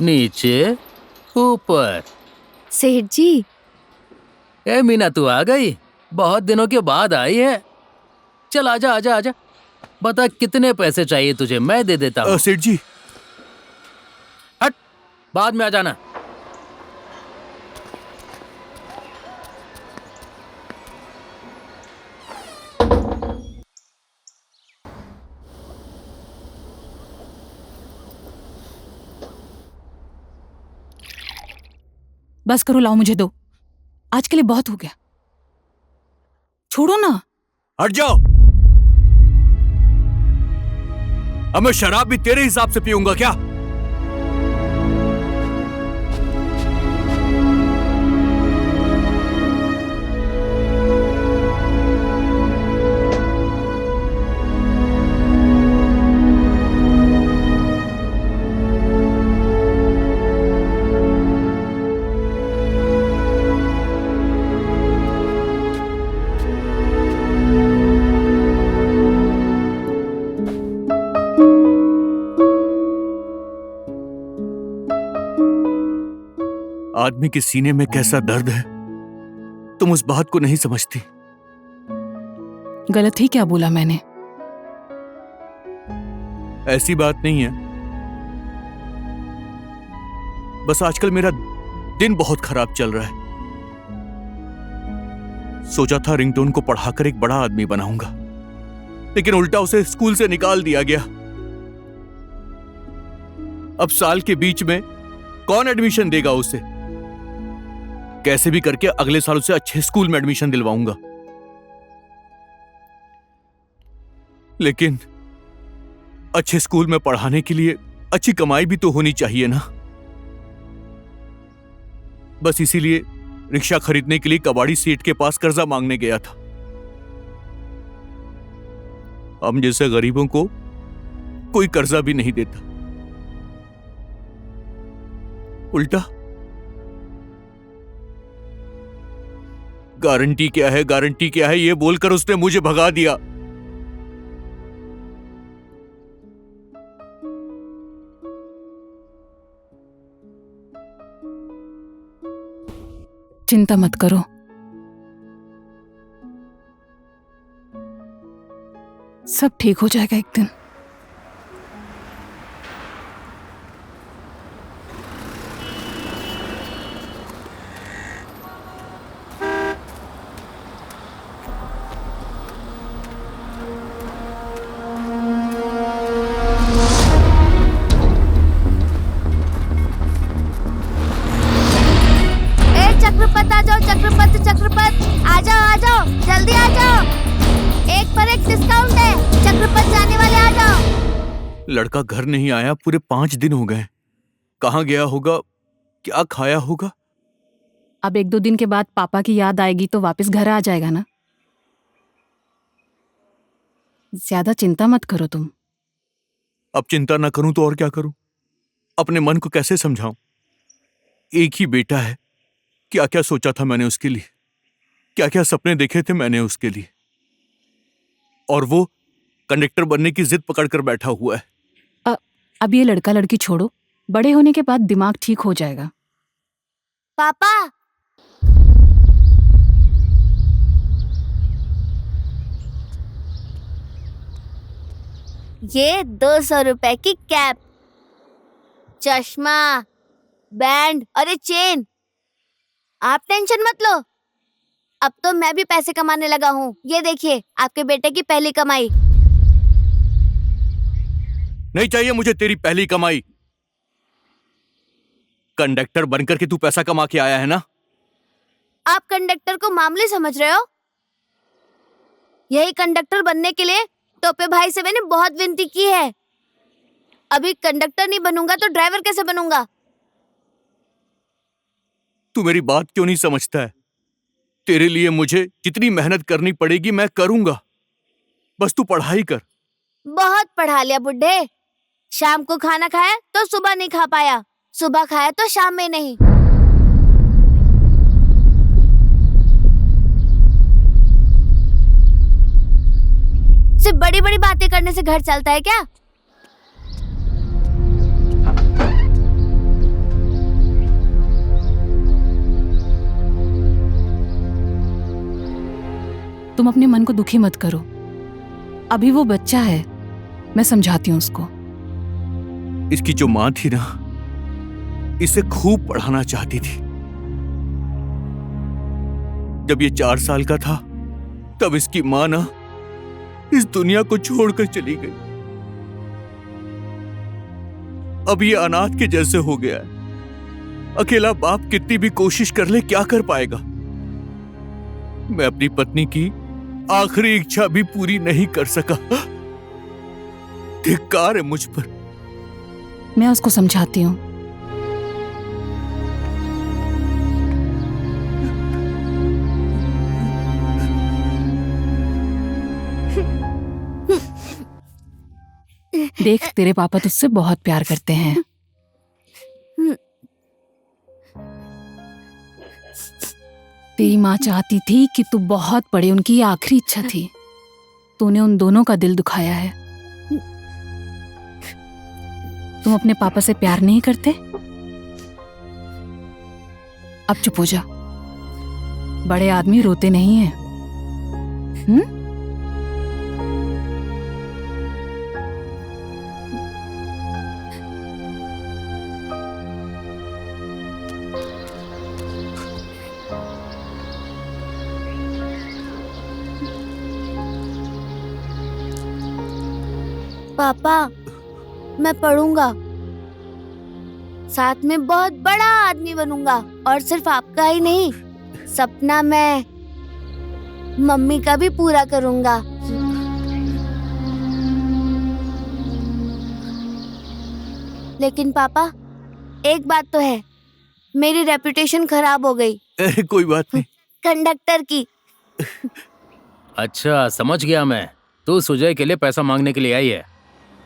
Speaker 2: नीचे ऊपर।
Speaker 7: सेठ जी।
Speaker 2: ए मीना, तू आ गई? बहुत दिनों के बाद आई है। चल आजा आजा आजा। बता कितने पैसे चाहिए तुझे, मैं दे देता हूँ।
Speaker 1: सेठ जी।
Speaker 2: हट, बाद में आ जाना।
Speaker 9: बस करो, लाओ मुझे दो। आज के लिए बहुत हो गया। छोड़ो ना।
Speaker 1: हट जाओ। अब मैं शराब भी तेरे हिसाब से पीऊंगा क्या? आदमी के सीने में कैसा दर्द है, तुम उस बात को नहीं समझती।
Speaker 9: गलत ही क्या बोला मैंने?
Speaker 1: ऐसी बात नहीं है, बस आजकल मेरा दिन बहुत खराब चल रहा है। सोचा था रिंगटोन को पढ़ाकर एक बड़ा आदमी बनाऊंगा, लेकिन उल्टा उसे स्कूल से निकाल दिया गया। अब साल के बीच में कौन एडमिशन देगा उसे? कैसे भी करके अगले साल उसे अच्छे स्कूल में एडमिशन दिलवाऊंगा, लेकिन अच्छे स्कूल में पढ़ाने के लिए अच्छी कमाई भी तो होनी चाहिए ना। बस इसीलिए रिक्शा खरीदने के लिए कबाड़ी सेठ के पास कर्जा मांगने गया था। हम जैसे गरीबों को कोई कर्जा भी नहीं देता, उल्टा गारंटी क्या है, गारंटी क्या है, ये बोलकर उसने मुझे भगा दिया।
Speaker 9: चिंता मत करो, सब ठीक हो जाएगा एक दिन।
Speaker 8: चक्रपत आ जाओ, चक्रपत चक्रपत आ जाओ जल्दी आ जाओ, एक पर एक डिस्काउंट है, चक्रपत जाने वाले आ जाओ।
Speaker 1: लड़का घर नहीं आया, पूरे 5 दिन हो गए। कहाँ गया होगा, क्या खाया होगा?
Speaker 9: अब 1-2 दिन के बाद पापा की याद आएगी तो वापस घर आ जाएगा ना। ज्यादा चिंता मत करो तुम।
Speaker 1: अब चिंता ना करूं तो और क्या करूं? अपने मन को कैसे समझाऊं? एक ही बेटा है, क्या क्या सोचा था मैंने उसके लिए, क्या क्या सपने देखे थे मैंने उसके लिए, और वो कंडक्टर बनने की जिद पकड़कर बैठा हुआ है।
Speaker 9: अब ये लड़का लड़की छोड़ो, बड़े होने के बाद दिमाग ठीक हो जाएगा।
Speaker 8: पापा, ये 200 रुपए की कैप, चश्मा, बैंड और ये चेन। आप टेंशन मत लो, अब तो मैं भी पैसे कमाने लगा हूँ। ये देखिए आपके बेटे की पहली कमाई।
Speaker 1: नहीं चाहिए मुझे तेरी पहली कमाई। कंडक्टर बनकर के तू पैसा कमा के आया है ना।
Speaker 8: आप कंडक्टर को मामूली समझ रहे हो? यही कंडक्टर बनने के लिए टोपे भाई से मैंने बहुत विनती की है। अभी कंडक्टर नहीं बनूंगा तो ड्राइवर कैसे बनूंगा?
Speaker 1: तू मेरी बात क्यों नहीं समझता है? तेरे लिए मुझे जितनी मेहनत करनी पड़ेगी मैं करूंगा, बस तू पढ़ाई कर।
Speaker 8: बहुत पढ़ा लिया बुड्ढे। शाम को खाना खाया तो सुबह नहीं खा पाया, सुबह खाया तो शाम में नहीं। सिर्फ बड़ी बड़ी बातें करने से घर चलता है क्या?
Speaker 9: तुम अपने मन को दुखी मत करो, अभी वो बच्चा है, मैं समझाती हूँ उसको।
Speaker 1: इसकी जो माँ थी ना, इसे खूब पढ़ाना चाहती थी। जब ये 4 साल का था तब इसकी माँ ना इस दुनिया को छोड़कर चली गई। अब ये अनाथ के जैसे हो गया है। अकेला बाप कितनी भी कोशिश कर ले क्या कर पाएगा? मैं अपनी पत्नी की आखिरी इच्छा भी पूरी नहीं कर सका। धिक्कार है मुझ पर।
Speaker 9: मैं उसको समझाती हूँ। देख, तेरे पापा तुझसे बहुत प्यार करते हैं। तेरी माँ चाहती थी कि तू बहुत पढ़े, उनकी आखिरी इच्छा थी। तूने उन दोनों का दिल दुखाया है। तुम अपने पापा से प्यार नहीं करते? अब चुप हो जा। बड़े आदमी रोते नहीं हैं।
Speaker 8: पापा, मैं पढ़ूंगा, साथ में बहुत बड़ा आदमी बनूंगा, और सिर्फ आपका ही नहीं, सपना मैं मम्मी का भी पूरा करूंगा। लेकिन पापा, एक बात तो है, मेरी रेपुटेशन खराब हो गई।
Speaker 1: अरे कोई बात नहीं।
Speaker 8: कंडक्टर की।
Speaker 2: अच्छा, समझ गया मैं। तू सुजय के लिए पैसा मांगने के लिए आई है।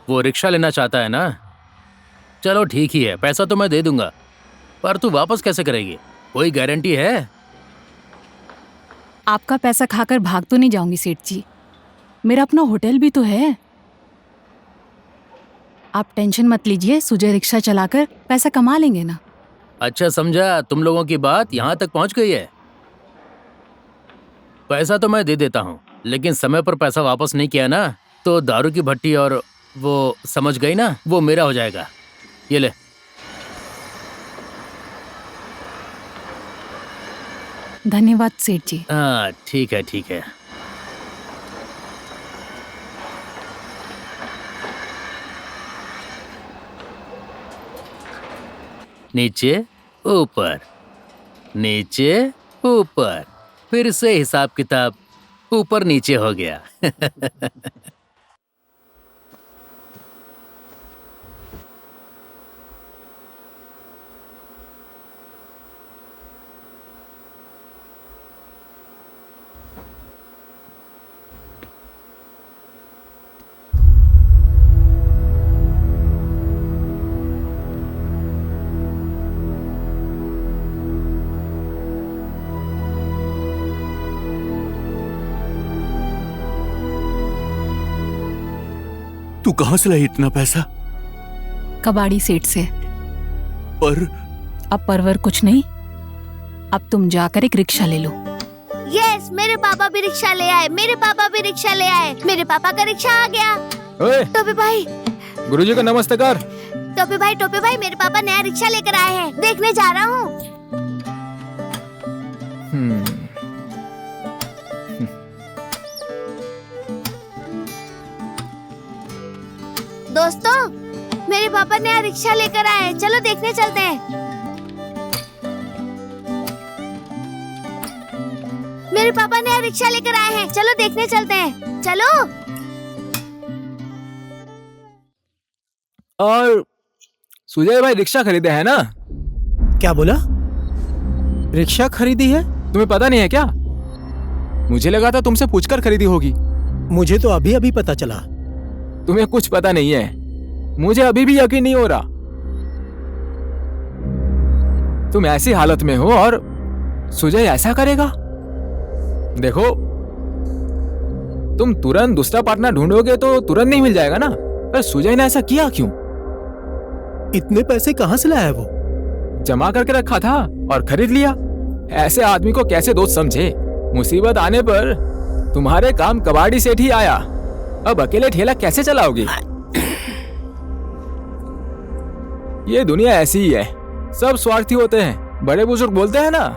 Speaker 2: वो रिक्शा लेना चाहता है ना? चलो ठीक ही है, पैसा तो मैं दे दूंगा, पर तू वापस कैसे करेगी? कोई गारंटी है?
Speaker 9: आपका पैसा खाकर भाग तो नहीं जाऊंगी सेठ जी, मेरा अपना होटल भी तो है। आप टेंशन मत लीजिए, सुजय रिक्शा चलाकर पैसा कमा लेंगे ना।
Speaker 2: अच्छा समझा, तुम लोगों की बात यहाँ तक पहुँच गई है। पैसा तो मैं दे देता हूँ, लेकिन समय पर पैसा वापस नहीं किया ना तो दारू की भट्टी और वो समझ गई ना, वो मेरा हो जाएगा। ये ले।
Speaker 9: धन्यवाद सेठ जी।
Speaker 2: हाँ ठीक है ठीक है। नीचे ऊपर, नीचे ऊपर, फिर से हिसाब किताब ऊपर नीचे हो गया।
Speaker 1: तू कहां से लाई इतना पैसा?
Speaker 9: कबाड़ी सेठ से।
Speaker 1: पर
Speaker 9: अब परवर कुछ नहीं, अब तुम जाकर एक रिक्शा ले लो।
Speaker 8: यस, मेरे पापा भी रिक्शा ले आए, मेरे पापा भी रिक्शा ले आए, मेरे पापा का रिक्शा आ गया।
Speaker 3: ओए,
Speaker 8: टोपे भाई।
Speaker 3: गुरुजी को नमस्ते कर।
Speaker 8: टोपे भाई, मेरे पापा नया रिक्शा लेकर आए हैं, देखने जा रहा हूँ। दोस्तों, मेरे पापा नया रिक्शा लेकर आए, चलो देखने चलते हैं। मेरे पापा नया रिक्शा लेकर आए हैं, चलो देखने चलते हैं, चलो।
Speaker 3: और सुजय भाई रिक्शा खरीदे है ना?
Speaker 6: क्या बोला? रिक्शा खरीदी है?
Speaker 3: तुम्हें पता नहीं है क्या? मुझे लगा था तुमसे पूछकर खरीदी होगी।
Speaker 6: मुझे तो अभी अभी पता चला।
Speaker 3: तुम्हें कुछ पता नहीं है, मुझे अभी भी यकीन नहीं हो रहा। तुम ऐसी हालत में हो और सुजय ऐसा करेगा? देखो, तुम तुरंत दूसरा पार्टनर ढूंढोगे तो तुरंत नहीं मिल जाएगा ना, पर सुजय ने ऐसा किया क्यों?
Speaker 6: इतने पैसे कहां से लाया वो?
Speaker 3: जमा करके रखा था और खरीद लिया। ऐसे आदमी को कैसे दोस्त समझे? मुसीबत आने पर तुम्हारे काम कबाड़ी सेठ ही आया, अब अकेले ठेला कैसे चलाओगे? ये दुनिया ऐसी ही है, सब स्वार्थी होते हैं। बड़े बुजुर्ग बोलते हैं ना,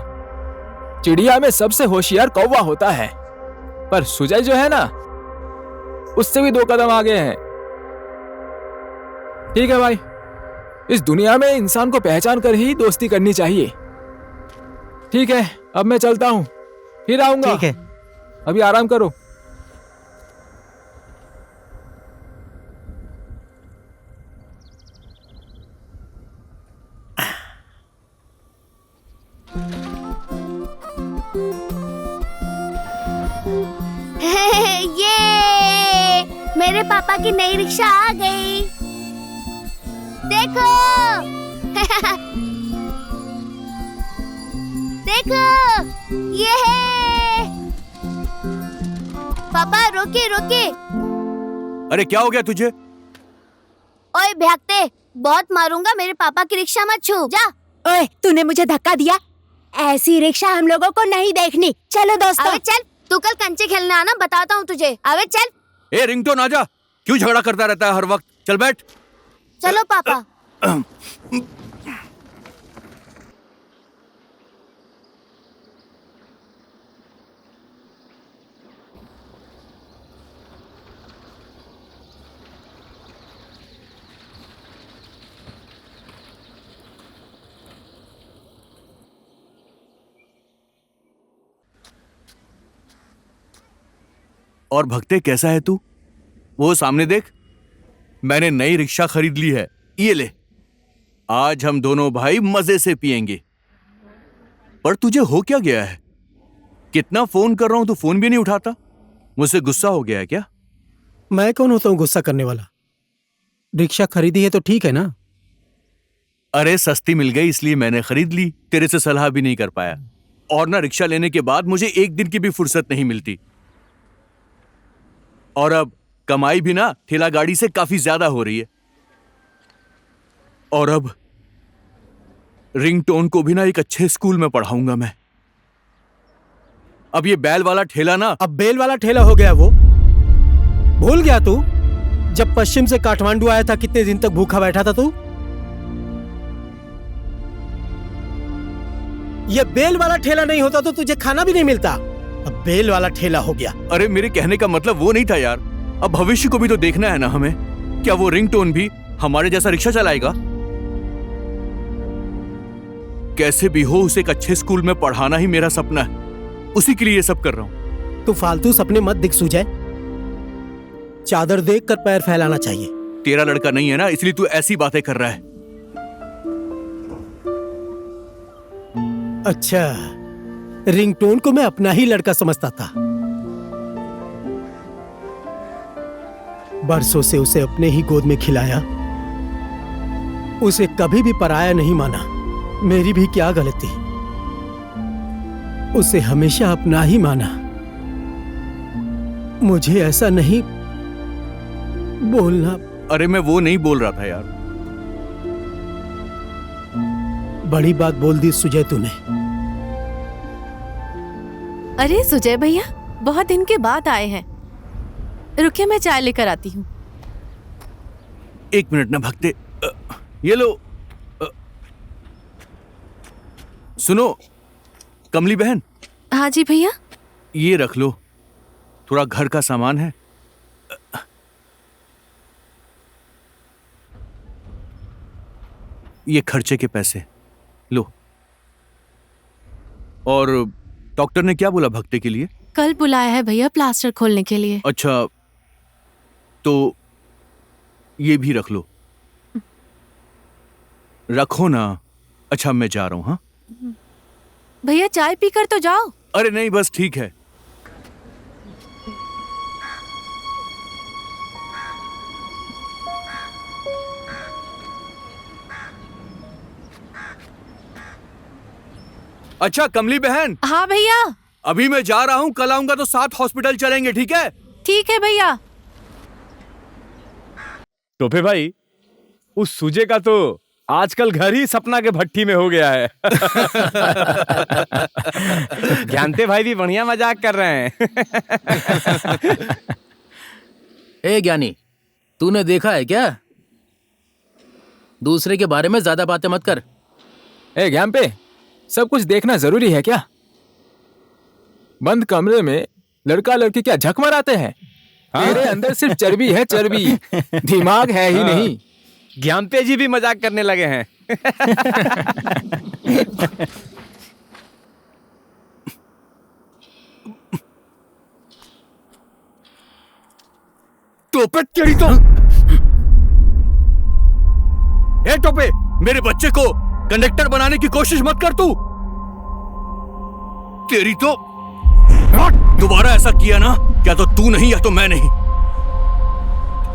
Speaker 3: चिड़िया में सबसे होशियार कौवा होता है, पर सुजय जो है ना, उससे भी 2 कदम आगे हैं। ठीक है भाई, इस दुनिया में इंसान को पहचान कर ही दोस्ती करनी चाहिए। ठीक है, अब मैं चलता हूं, फिर आऊंगा।
Speaker 6: ठीक है,
Speaker 3: अभी आराम करो।
Speaker 8: ये मेरे पापा की नई रिक्शा आ गई, देखो। देखो, ये है। पापा रोके रोके।
Speaker 1: अरे क्या हो गया तुझे?
Speaker 8: ओए भ्याकते, बहुत मारूंगा, मेरे पापा की रिक्शा मत छू, जा।
Speaker 11: ओए, तूने मुझे धक्का दिया,
Speaker 8: ऐसी रिक्शा हम लोगों को नहीं देखनी। चलो दोस्तों। अबे चल, तू कल कंचे खेलने आना, बताता हूँ तुझे। अबे चल।
Speaker 1: ए रिंगटोन आजा, क्यों झगड़ा करता रहता है हर वक्त? चल बैठ।
Speaker 8: चलो पापा।
Speaker 1: और भक्ते, कैसा है तू? वो सामने देख, मैंने नई रिक्शा खरीद ली है, ये ले। आज हम दोनों भाई मजे से पिएंगे। पर तुझे हो क्या गया है? कितना फोन कर रहा हूं, तू फोन भी नहीं उठाता। मुझसे गुस्सा हो गया है क्या?
Speaker 6: मैं कौन होता हूँ गुस्सा करने वाला? रिक्शा खरीदी है तो ठीक है ना?
Speaker 1: अरे सस्ती मिल गई इसलिए मैंने खरीद ली, तेरे से सलाह भी नहीं कर पाया। और ना रिक्शा लेने के बाद मुझे एक दिन की भी फुर्सत नहीं मिलती। और अब कमाई भी ना ठेला गाड़ी से काफी ज्यादा हो रही है। और अब रिंगटोन को भी ना एक अच्छे स्कूल में पढ़ाऊंगा मैं। अब ये बैल वाला ठेला ना,
Speaker 6: अब बेल वाला ठेला हो गया वो। भूल गया तू जब पश्चिम से काठमांडू आया था, कितने दिन तक भूखा बैठा था तू? ये बेल वाला ठेला नहीं होता तो तुझे खाना भी नहीं मिलता। अब बेल वाला ठेला हो गया।
Speaker 1: अरे मेरे कहने का मतलब वो नहीं था यार। अब भविष्य को भी तो देखना है ना हमें। क्या वो रिंगटोन भी हमारे जैसा रिक्शा चलाएगा? कैसे भी हो उसे एक अच्छे स्कूल में पढ़ाना ही मेरा सपना है। उसी के लिए ये सब कर रहा हूं।
Speaker 6: तू फालतू सपने मत दिख सूझे। चादर देख कर पैर फैलाना चाहिए।
Speaker 1: तेरा लड़का नहीं है ना, इसलिए तू ऐसी बातें कर रहा है।
Speaker 6: अच्छा, रिंगटोन को मैं अपना ही लड़का समझता था। बरसों से उसे अपने ही गोद में खिलाया, उसे कभी भी पराया नहीं माना। मेरी भी क्या गलती, उसे हमेशा अपना ही माना। मुझे ऐसा नहीं बोलना।
Speaker 1: अरे मैं वो नहीं बोल रहा था यार।
Speaker 6: बड़ी बात बोल दी सुजय तूने।
Speaker 7: अरे सुजय भैया, बहुत दिन के बाद आए हैं। रुकिए, मैं चाय लेकर आती हूँ।
Speaker 1: एक मिनट ना भक्ते, ये लो। सुनो कमली बहन।
Speaker 7: हाँ जी भैया।
Speaker 1: ये रख लो, थोड़ा घर का सामान है। ये खर्चे के पैसे लो। और डॉक्टर ने क्या बोला भक्ते के लिए?
Speaker 7: कल बुलाया है भैया प्लास्टर खोलने के लिए।
Speaker 1: अच्छा, तो ये भी रख लो। रखो ना। अच्छा मैं जा रहा हूं। हाँ
Speaker 7: भैया, चाय पीकर तो जाओ।
Speaker 1: अरे नहीं, बस ठीक है। अच्छा कमली बहन।
Speaker 7: हाँ भैया।
Speaker 1: अभी मैं जा रहा हूँ, कल आऊंगा तो साथ हॉस्पिटल चलेंगे, ठीक है?
Speaker 7: ठीक है भैया।
Speaker 3: टोपे भाई, उस सुजय का तो आजकल घर ही सपना के भट्टी में हो गया है। ज्ञानते भाई भी बढ़िया मजाक कर रहे हैं।
Speaker 2: ए ज्ञानी, तूने देखा है क्या? दूसरे के बारे में ज्यादा बातें मत कर।
Speaker 3: ए ज्ञान पे, सब कुछ देखना जरूरी है क्या? बंद कमरे में लड़का लड़की क्या झक मराते हैं? तेरे अंदर सिर्फ चर्बी है, चर्बी। दिमाग है ही नहीं। ज्ञानते जी भी मजाक करने लगे हैं।
Speaker 1: टोपे तेरी तो। ए टोपे, मेरे बच्चे को कंडक्टर बनाने की कोशिश मत कर तू। तेरी तो। दोबारा ऐसा किया ना, या तो तू नहीं या तो मैं नहीं।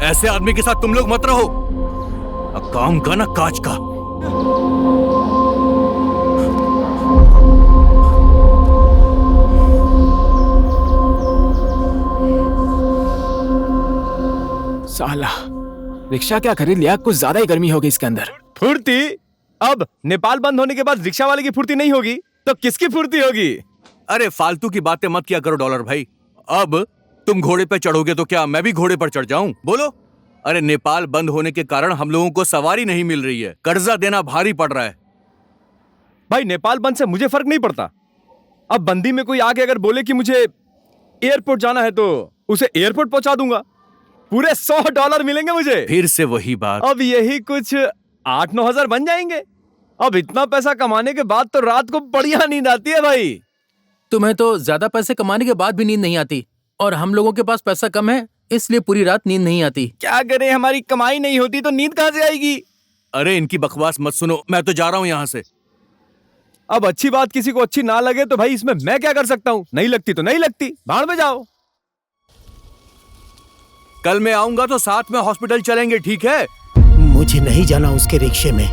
Speaker 1: ऐसे आदमी के साथ तुम लोग मत रहो। काम का ना काज का।
Speaker 3: साला रिक्शा क्या खरीद लिया, कुछ ज्यादा ही गर्मी होगी इसके अंदर। फुर्ती? अब नेपाल बंद होने के बाद रिक्शा वाले की फुर्ती नहीं होगी तो किसकी फुर्ती होगी?
Speaker 1: अरे फालतू की बातें मत किया करो डॉलर भाई। अब तुम घोड़े पे चढ़ोगे तो क्या मैं भी घोड़े पर चढ़ जाऊं? बोलो। अरे नेपाल बंद होने के कारण हम लोगों को सवारी नहीं मिल रही है, कर्जा देना भारी पड़ रहा है।
Speaker 3: भाई नेपाल बंद से मुझे फर्क नहीं पड़ता। अब बंदी में कोई आके अगर बोले कि मुझे एयरपोर्ट जाना है तो उसे एयरपोर्ट पहुंचा दूंगा। पूरे $100 मिलेंगे मुझे।
Speaker 1: फिर से वही बात।
Speaker 3: अब यही कुछ 8-9 हजार बन जाएंगे। अब इतना पैसा कमाने के बाद तो रात को बढ़िया नींद आती है भाई।
Speaker 2: तुम्हें तो ज्यादा पैसे कमाने के बाद भी नींद नहीं आती, और हम लोगों के पास पैसा कम है इसलिए पूरी रात नींद नहीं आती।
Speaker 3: क्या करें, हमारी कमाई नहीं होती तो नींद कहां से आएगी?
Speaker 1: अरे इनकी बकवास मत सुनो, मैं तो जा रहा हूं यहां से।
Speaker 3: अब अच्छी बात किसी को अच्छी ना लगे तो भाई इसमें मैं क्या कर सकता हूं? नहीं लगती तो नहीं लगती, भाड़ में जाओ।
Speaker 1: कल मैं आऊंगा तो साथ में हॉस्पिटल चलेंगे, ठीक है?
Speaker 4: मुझे नहीं जाना उसके रिक्शे में।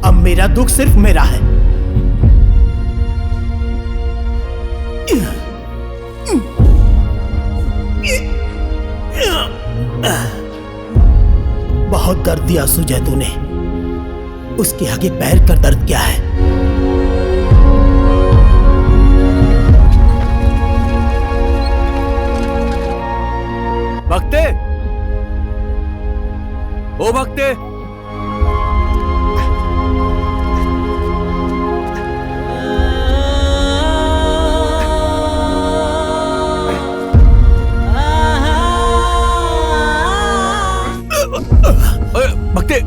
Speaker 4: अब मेरा दुख सिर्फ मेरा है। बहुत दर्द दिया सुजय तूने, उसके आगे पैर का दर्द क्या है?
Speaker 1: भक्ते, ओ भक्ते, भक्ते,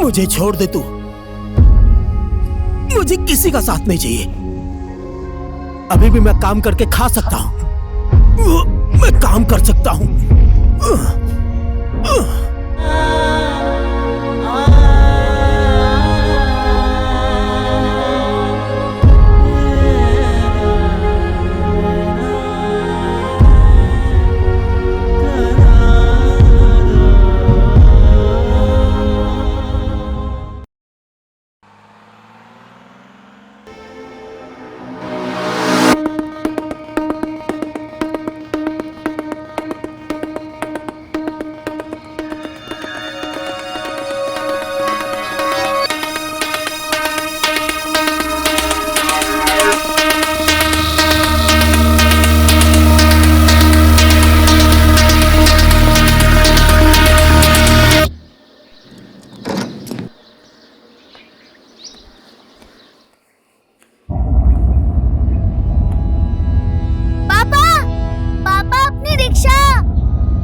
Speaker 4: मुझे छोड़ दे तू, मुझे किसी का साथ नहीं चाहिए। अभी भी मैं काम करके खा सकता हूं, मैं काम कर सकता हूं।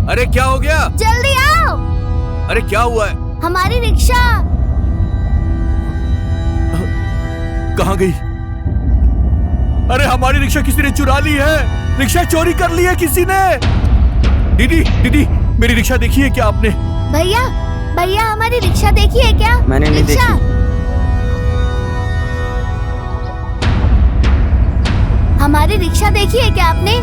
Speaker 1: अरे क्या हो गया?
Speaker 8: जल्दी आओ।
Speaker 1: अरे क्या हुआ है?
Speaker 8: हमारी रिक्शा
Speaker 1: कहाँ गई? अरे हमारी रिक्शा किसी ने चुरा ली है, रिक्शा चोरी कर ली है किसी ने। दीदी दीदी, मेरी रिक्शा देखी है क्या आपने?
Speaker 8: भैया भैया, हमारी रिक्शा देखी है क्या?
Speaker 10: मैंने नहीं देखी।
Speaker 8: हमारी रिक्शा देखी है क्या आपने?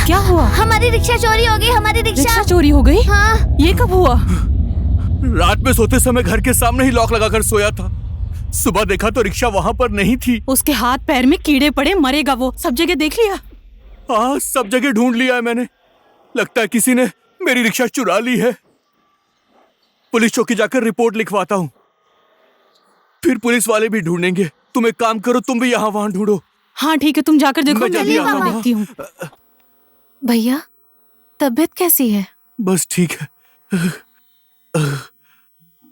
Speaker 9: क्या हुआ?
Speaker 8: हमारी रिक्शा चोरी हो गई। हमारी
Speaker 9: रिक्शा चोरी हो गई?
Speaker 8: हाँ।
Speaker 9: ये कब हुआ?
Speaker 1: रात में सोते समय घर के सामने ही लॉक लगाकर सोया था। सुबह देखा तो रिक्शा वहाँ पर नहीं थी।
Speaker 9: उसके हाथ पैर में कीड़े पड़े, मरेगा वो। सब जगह देख लिया?
Speaker 1: हाँ, सब जगह ढूंढ लिया है मैंने। लगता है किसी ने मेरी रिक्शा चुरा ली है। पुलिस चौकी जाकर रिपोर्ट लिखवाता हूँ, फिर पुलिस वाले भी ढूंढेंगे। तुम एक काम करो, तुम भी यहाँ वहाँ ढूंढो।
Speaker 9: हाँ ठीक है, तुम जाकर देखो,
Speaker 1: मैं जल्दी आता हूँ।
Speaker 9: देखती हूँ।
Speaker 7: भैया, तबीयत कैसी है?
Speaker 1: बस ठीक है।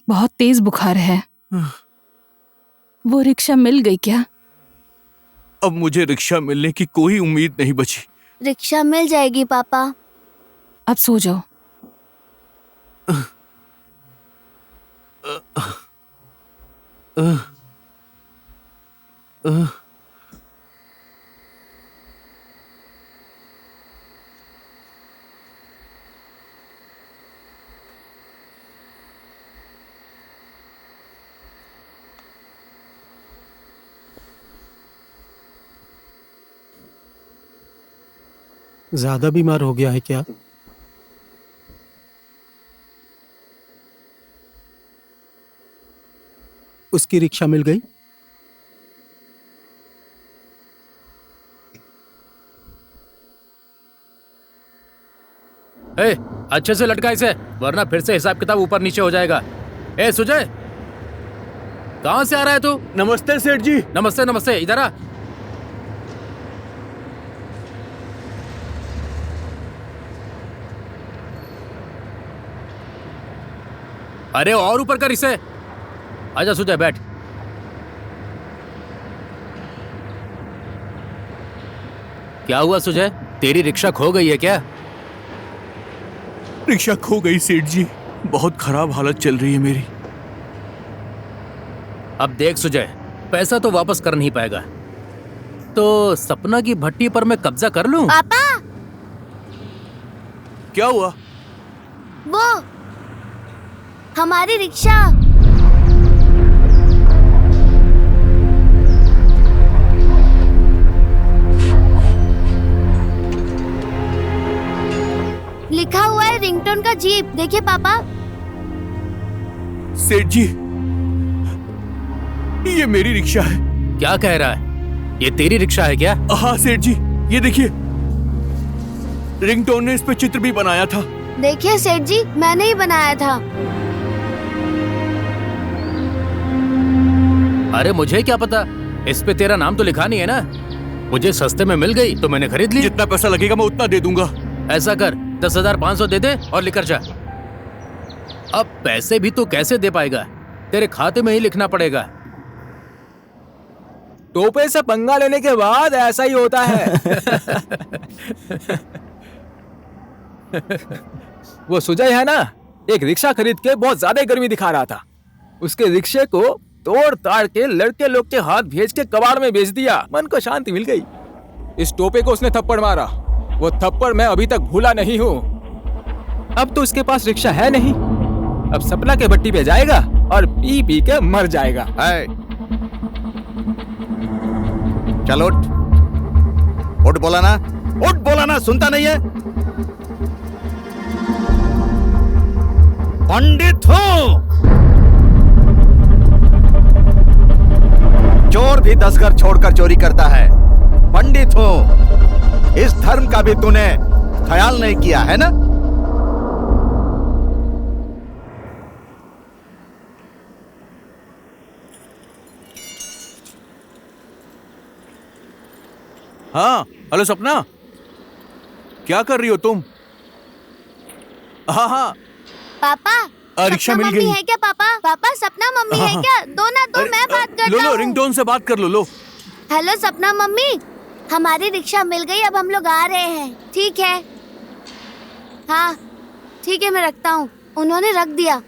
Speaker 9: बहुत तेज बुखार है। वो रिक्शा मिल गई क्या?
Speaker 1: अब मुझे रिक्शा मिलने की कोई उम्मीद नहीं बची।
Speaker 8: रिक्शा मिल जाएगी पापा।
Speaker 9: अब सो जाओ।
Speaker 4: ज्यादा बीमार हो गया है क्या? उसकी रिक्शा मिल गई?
Speaker 2: ए, अच्छे से लटका इसे, वरना फिर से हिसाब किताब ऊपर नीचे हो जाएगा। ए सुजय, कहां से आ रहा है तू?
Speaker 1: नमस्ते सेठ जी।
Speaker 2: नमस्ते नमस्ते, इधर आ। अरे और ऊपर कर इसे। आजा सुजय, बैठ। क्या हुआ सुजय, तेरी रिक्शा खो गई है क्या?
Speaker 1: रिक्शा खो गई सेठ जी, बहुत खराब हालत चल रही है मेरी।
Speaker 2: अब देख सुजय, पैसा तो वापस कर नहीं पाएगा, तो सपना की भट्टी पर मैं कब्जा कर लूं?
Speaker 8: पापा,
Speaker 1: क्या हुआ?
Speaker 8: वो हमारी रिक्शा। लिखा हुआ है रिंगटोन का जीप, देखिए पापा।
Speaker 1: सेठ जी, ये मेरी रिक्शा है।
Speaker 2: क्या कह रहा है? ये तेरी रिक्शा है क्या?
Speaker 1: हाँ सेठ जी, ये देखिए, रिंगटोन ने इस पे चित्र भी बनाया था।
Speaker 8: देखिए सेठ जी, मैंने ही बनाया था।
Speaker 2: अरे मुझे क्या पता, इस पे तेरा नाम तो लिखा नहीं है ना। मुझे सस्ते में मिल गई तो मैंने खरीद ली।
Speaker 1: जितना पैसा लगेगा मैं उतना दे दूंगा।
Speaker 2: ऐसा कर, 10,500 दे दे और लेकर जा। अब पैसे भी तो कैसे दे पाएगा, तेरे खाते में ही लिखना पड़ेगा।
Speaker 3: टोपे से पंगा लेने के बाद ऐसा ही होता है। वो सुजय है ना, एक रिक्शा खरीद के बहुत ज्यादा गर्मी दिखा रहा था। उसके रिक्शे को तोड़ ताड़ के लड़के लोग के हाथ भेज के कबाड़ में बेच दिया। मन को शांति मिल गई। इस टोपे को उसने थप्पड़ मारा, वो थप्पड़ मैं अभी तक भूला नहीं हूँ। अब तो उसके पास रिक्शा है नहीं, अब सपना के भट्टी पे जाएगा और पी पी के मर जाएगा।
Speaker 5: चलो उठ बोला ना, उठ बोला ना, सुनता नहीं है? पंडित हूँ। चोर भी 10 घर छोड़कर चोरी करता है। पंडित हूँ। इस धर्म का भी तूने ख्याल नहीं किया है ना?
Speaker 1: हाँ, हेलो सपना, क्या कर रही हो तुम? हाँ हाँ,
Speaker 8: पापा,
Speaker 1: रिक्शा
Speaker 8: सपना
Speaker 1: मिल
Speaker 8: मम्मी
Speaker 1: गई।
Speaker 8: है क्या? पापा, पापा सपना मम्मी है क्या? दो ना दो, मैं बात करता
Speaker 1: लो
Speaker 8: हूँ।
Speaker 1: रिंगटोन से बात कर लो।
Speaker 8: हेलो सपना मम्मी, हमारी रिक्शा मिल गई, अब हम लोग आ रहे हैं। ठीक है? हाँ ठीक है, मैं रखता हूँ। उन्होंने रख दिया।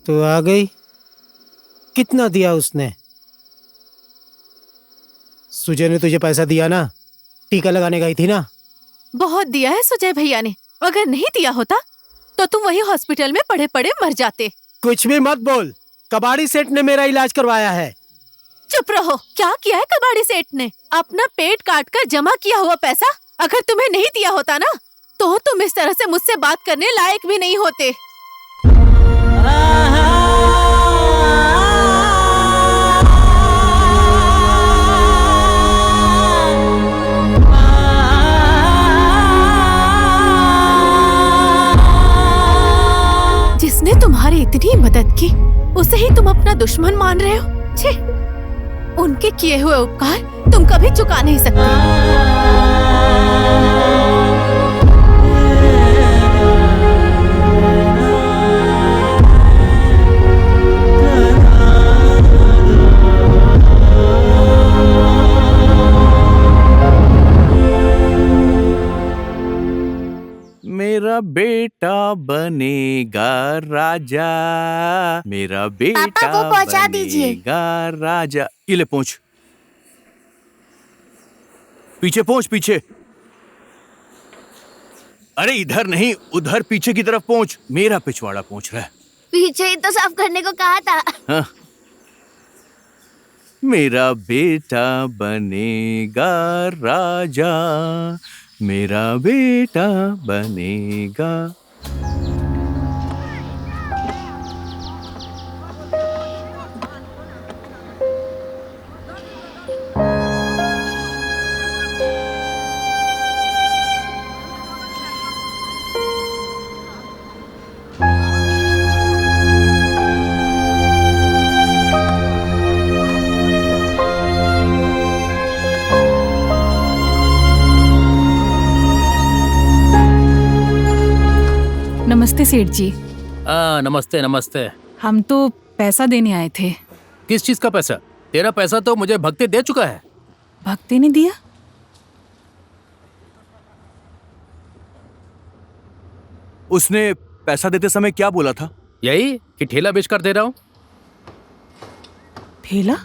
Speaker 6: तो आ गई। कितना दिया उसने? सुजय ने तुझे पैसा दिया ना? टीका लगाने गई थी ना?
Speaker 7: बहुत दिया है सुजय भैया ने। अगर नहीं दिया होता तो तुम वही हॉस्पिटल में पड़े पड़े मर जाते।
Speaker 6: कुछ भी मत बोल। कबाड़ी सेठ ने मेरा इलाज करवाया है।
Speaker 7: चुप रहो। क्या किया है कबाड़ी सेठ ने? अपना पेट काट कर जमा किया हुआ पैसा अगर तुम्हें नहीं दिया होता ना तो तुम इस तरह से मुझसे बात करने लायक भी नहीं होते। जिसने तुम्हारी इतनी मदद की उसे ही तुम अपना दुश्मन मान रहे हो? छे, उनके किए हुए उपकार तुम कभी चुका नहीं सकते।
Speaker 1: मेरा बेटा बनेगा राजा, मेरा बेटा
Speaker 8: पापा, वो पहुंचा दीजिए।
Speaker 1: बनेगा राजा। ये ले पहुंच। पीछे पहुंच, पीछे। अरे इधर नहीं, उधर पीछे की तरफ पहुंच। मेरा पिछवाड़ा पहुंच रहा है।
Speaker 8: पीछे ही तो साफ करने को कहा था।
Speaker 1: हाँ। मेरा बेटा बनेगा राजा, मेरा बेटा बनेगा।
Speaker 9: नमस्ते सेठ जी।
Speaker 2: नमस्ते नमस्ते।
Speaker 9: हम तो पैसा देने आए थे।
Speaker 2: किस चीज का पैसा? तेरा पैसा तो मुझे भक्ति दे चुका है।
Speaker 9: भक्ति ने दिया?
Speaker 1: उसने पैसा देते समय क्या बोला था?
Speaker 2: यही कि ठेला बेच कर दे रहा हूँ।
Speaker 9: ठेला?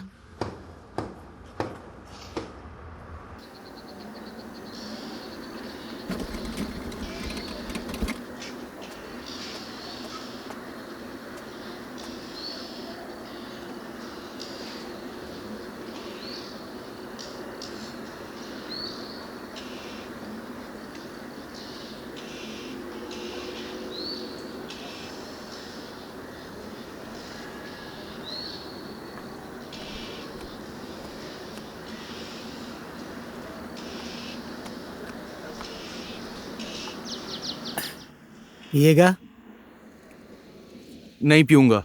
Speaker 6: पिएगा?
Speaker 1: नहीं पीऊंगा।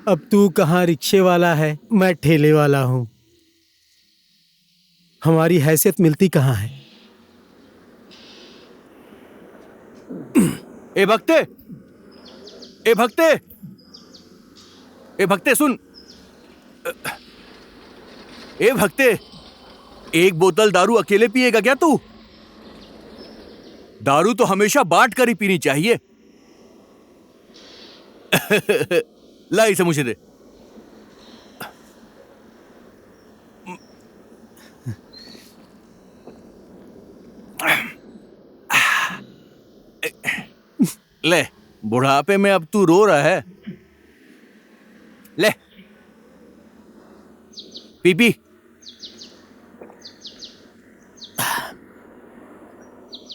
Speaker 6: अब तू कहाँ रिक्शे वाला है, मैं ठेले वाला हूँ। हमारी हैसियत मिलती कहाँ है?
Speaker 1: ए भक्ते, ए भक्ते, ए भक्ते सुन। ए भक्ते, एक बोतल दारू अकेले पिएगा क्या तू? दारू तो हमेशा बांट कर ही पीनी चाहिए। ला इसे मुझे दे। ले, बुढ़ापे में अब तू रो रहा है। ले, पी पी।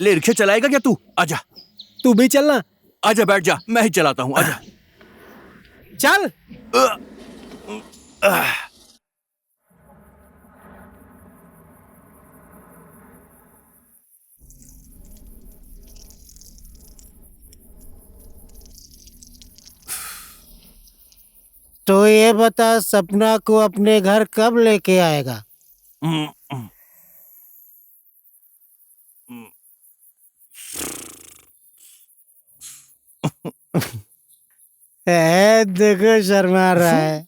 Speaker 1: ले, रिक्शा चलाएगा क्या तू? आजा।
Speaker 6: तू भी चलना।
Speaker 1: आजा, बैठ जा, मैं ही चलाता हूं। आजा।
Speaker 6: चल। तो ये बता, सपना को अपने घर कब लेके आएगा? देखो शर्मा रहा है।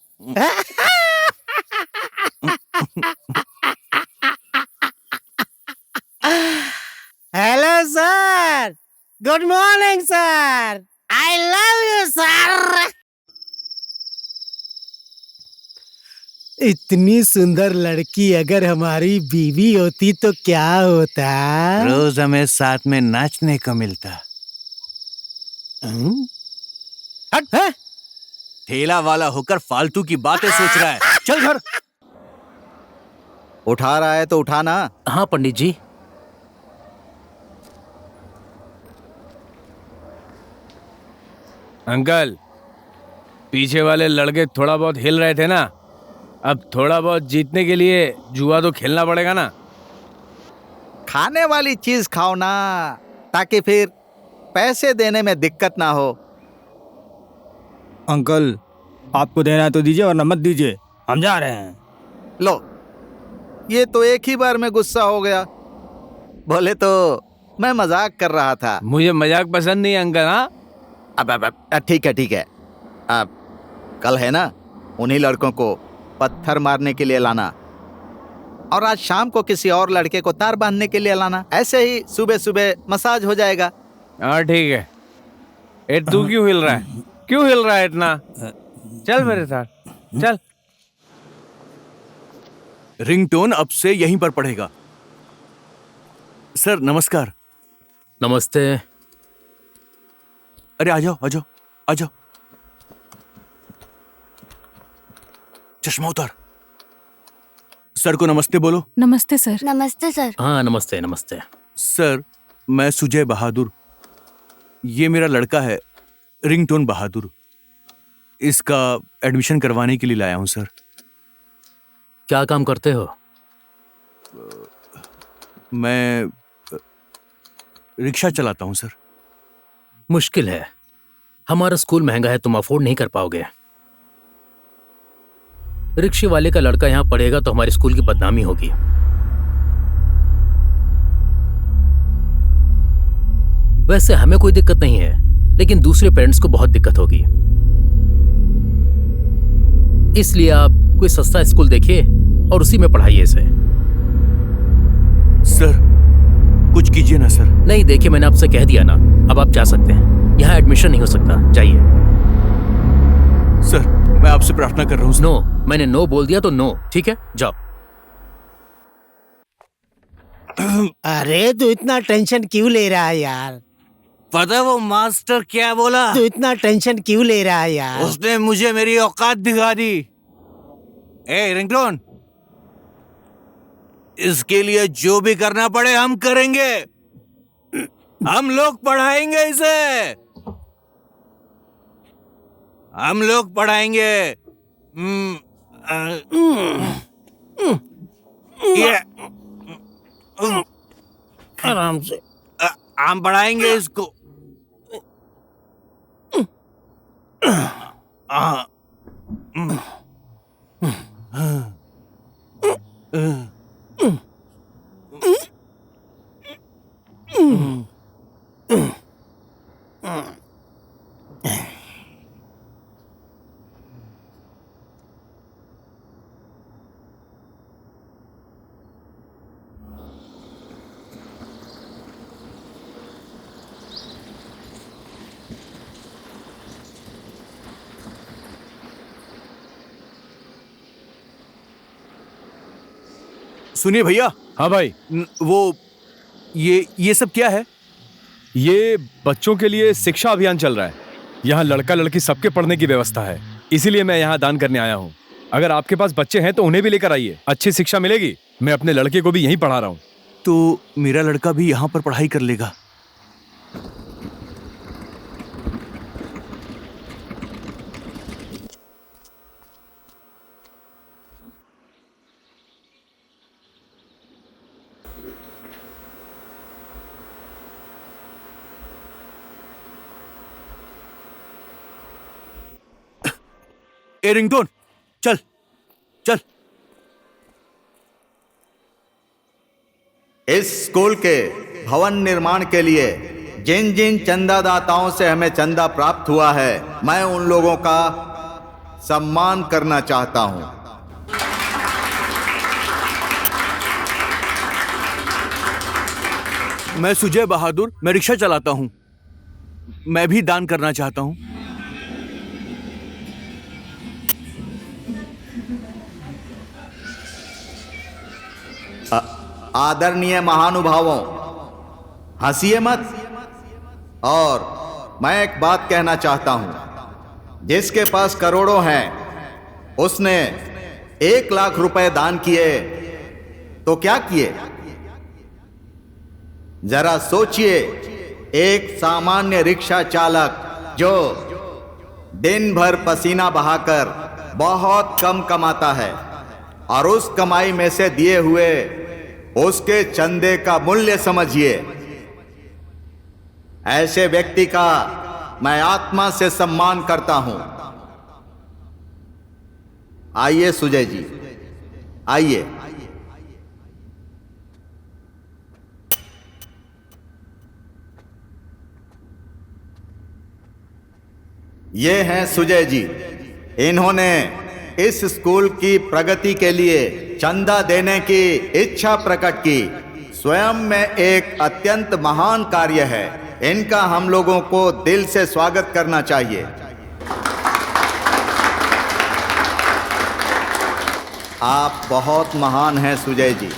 Speaker 6: Good morning sir, I love you sir. इतनी सुंदर लड़की अगर हमारी बीवी होती तो क्या होता?
Speaker 1: रोज हमें साथ में नाचने को मिलता। हट है? ठेला वाला होकर फालतू की बातें सोच रहा है। चल घर।
Speaker 5: उठा रहा है तो उठाना।
Speaker 2: हाँ पंडित जी।
Speaker 3: अंकल, पीछे वाले लड़के थोड़ा बहुत हिल रहे थे ना, अब थोड़ा बहुत जीतने के लिए जुआ तो खेलना पड़ेगा ना।
Speaker 5: खाने वाली चीज खाओ ना, ताकि फिर पैसे देने में दिक्कत ना हो।
Speaker 11: अंकल, आपको देना है तो दीजिए वरना मत दीजिए, हम जा रहे हैं।
Speaker 5: लो, ये तो एक ही बार में गुस्सा हो गया। बोले तो मैं मजाक कर रहा था।
Speaker 3: मुझे मजाक पसंद नहीं अंकल। हाँ
Speaker 5: अब ठीक है। अब कल है ना, उन्हीं लड़कों को पत्थर मारने के लिए लाना, और आज शाम को किसी और लड़के को तार बांधने के लिए लाना। ऐसे ही सुबह सुबह मसाज हो जाएगा।
Speaker 3: हाँ ठीक है। ए तू क्यों हिल रहा है? क्यों हिल रहा है इतना? चल मेरे साथ चल।
Speaker 1: रिंगटोन अब से यहीं पर पड़ेगा। सर नमस्कार।
Speaker 2: नमस्ते।
Speaker 1: अरे आ जाओ। चश्मा उतार। सर को नमस्ते बोलो।
Speaker 9: नमस्ते सर।
Speaker 8: नमस्ते सर।
Speaker 2: हाँ नमस्ते नमस्ते।
Speaker 1: सर मैं सुजय बहादुर, ये मेरा लड़का है रिंगटोन बहादुर। इसका एडमिशन करवाने के लिए लाया हूं सर।
Speaker 2: क्या काम करते हो?
Speaker 1: मैं रिक्शा चलाता हूं सर।
Speaker 2: मुश्किल है, हमारा स्कूल महंगा है, तुम अफोर्ड नहीं कर पाओगे। रिक्शे वाले का लड़का यहां पढ़ेगा तो हमारे स्कूल की बदनामी होगी। वैसे हमें कोई दिक्कत नहीं है, लेकिन दूसरे पेरेंट्स को बहुत दिक्कत होगी। इसलिए आप कोई सस्ता स्कूल देखिए और उसी में पढ़ाइए इसे।
Speaker 1: सर कुछ कीजिए ना सर।
Speaker 2: नहीं देखिए, मैंने आपसे कह दिया ना, अब आप जा सकते हैं। यहाँ एडमिशन नहीं हो सकता, जाइए।
Speaker 1: सर मैं आपसे प्रार्थना कर रहा हूँ।
Speaker 2: नो, मैंने नो बोल दिया तो नो, ठीक है, जाओ।
Speaker 6: अरे तू इतना टेंशन क्यों ले रहा है यार?
Speaker 1: पता है वो मास्टर क्या बोला?
Speaker 6: तू इतना टेंशन क्यों ले रहा है यार?
Speaker 1: उसने मुझे मेरी औकात दिखा दी। ए रिंगटोन, इसके लिए जो भी करना पड़े हम करेंगे। हम लोग पढ़ाएंगे इसे, हम लोग पढ़ाएंगे।
Speaker 6: आराम से
Speaker 1: हम पढ़ाएंगे इसको। सुनिए भैया।
Speaker 3: हाँ भाई।
Speaker 1: वो ये सब क्या है?
Speaker 3: ये बच्चों के लिए शिक्षा अभियान चल रहा है। यहाँ लड़का लड़की सबके पढ़ने की व्यवस्था है, इसीलिए मैं यहाँ दान करने आया हूँ। अगर आपके पास बच्चे हैं तो उन्हें भी लेकर आइए, अच्छी शिक्षा मिलेगी। मैं अपने लड़के को भी यहीं पढ़ा रहा हूँ।
Speaker 1: तो मेरा लड़का भी यहाँ पर पढ़ाई कर लेगा? ए रिंगटोन, चल चल।
Speaker 5: इस स्कूल के भवन निर्माण के लिए जिन जिन चंदादाताओं से हमें चंदा प्राप्त हुआ है, मैं उन लोगों का सम्मान करना चाहता हूं।
Speaker 1: मैं सुजय बहादुर, मैं रिक्शा चलाता हूँ। मैं भी दान करना चाहता हूं।
Speaker 5: आदरणीय महानुभावों, हंसिए मत। और मैं एक बात कहना चाहता हूं, जिसके पास करोड़ों हैं उसने 1 लाख रुपए दान किए तो क्या किए? जरा सोचिए, एक सामान्य रिक्शा चालक जो दिन भर पसीना बहाकर बहुत कम कमाता है और उस कमाई में से दिए हुए उसके चंदे का मूल्य समझिए। ऐसे व्यक्ति का मैं आत्मा से सम्मान करता हूं। आइए सुजय जी, आइए। ये हैं सुजय जी। इन्होंने इस स्कूल की प्रगति के लिए चंदा देने की इच्छा प्रकट की। स्वयं में एक अत्यंत महान कार्य है। इनका हम लोगों को दिल से स्वागत करना चाहिए। आप बहुत महान हैं सुजय जी।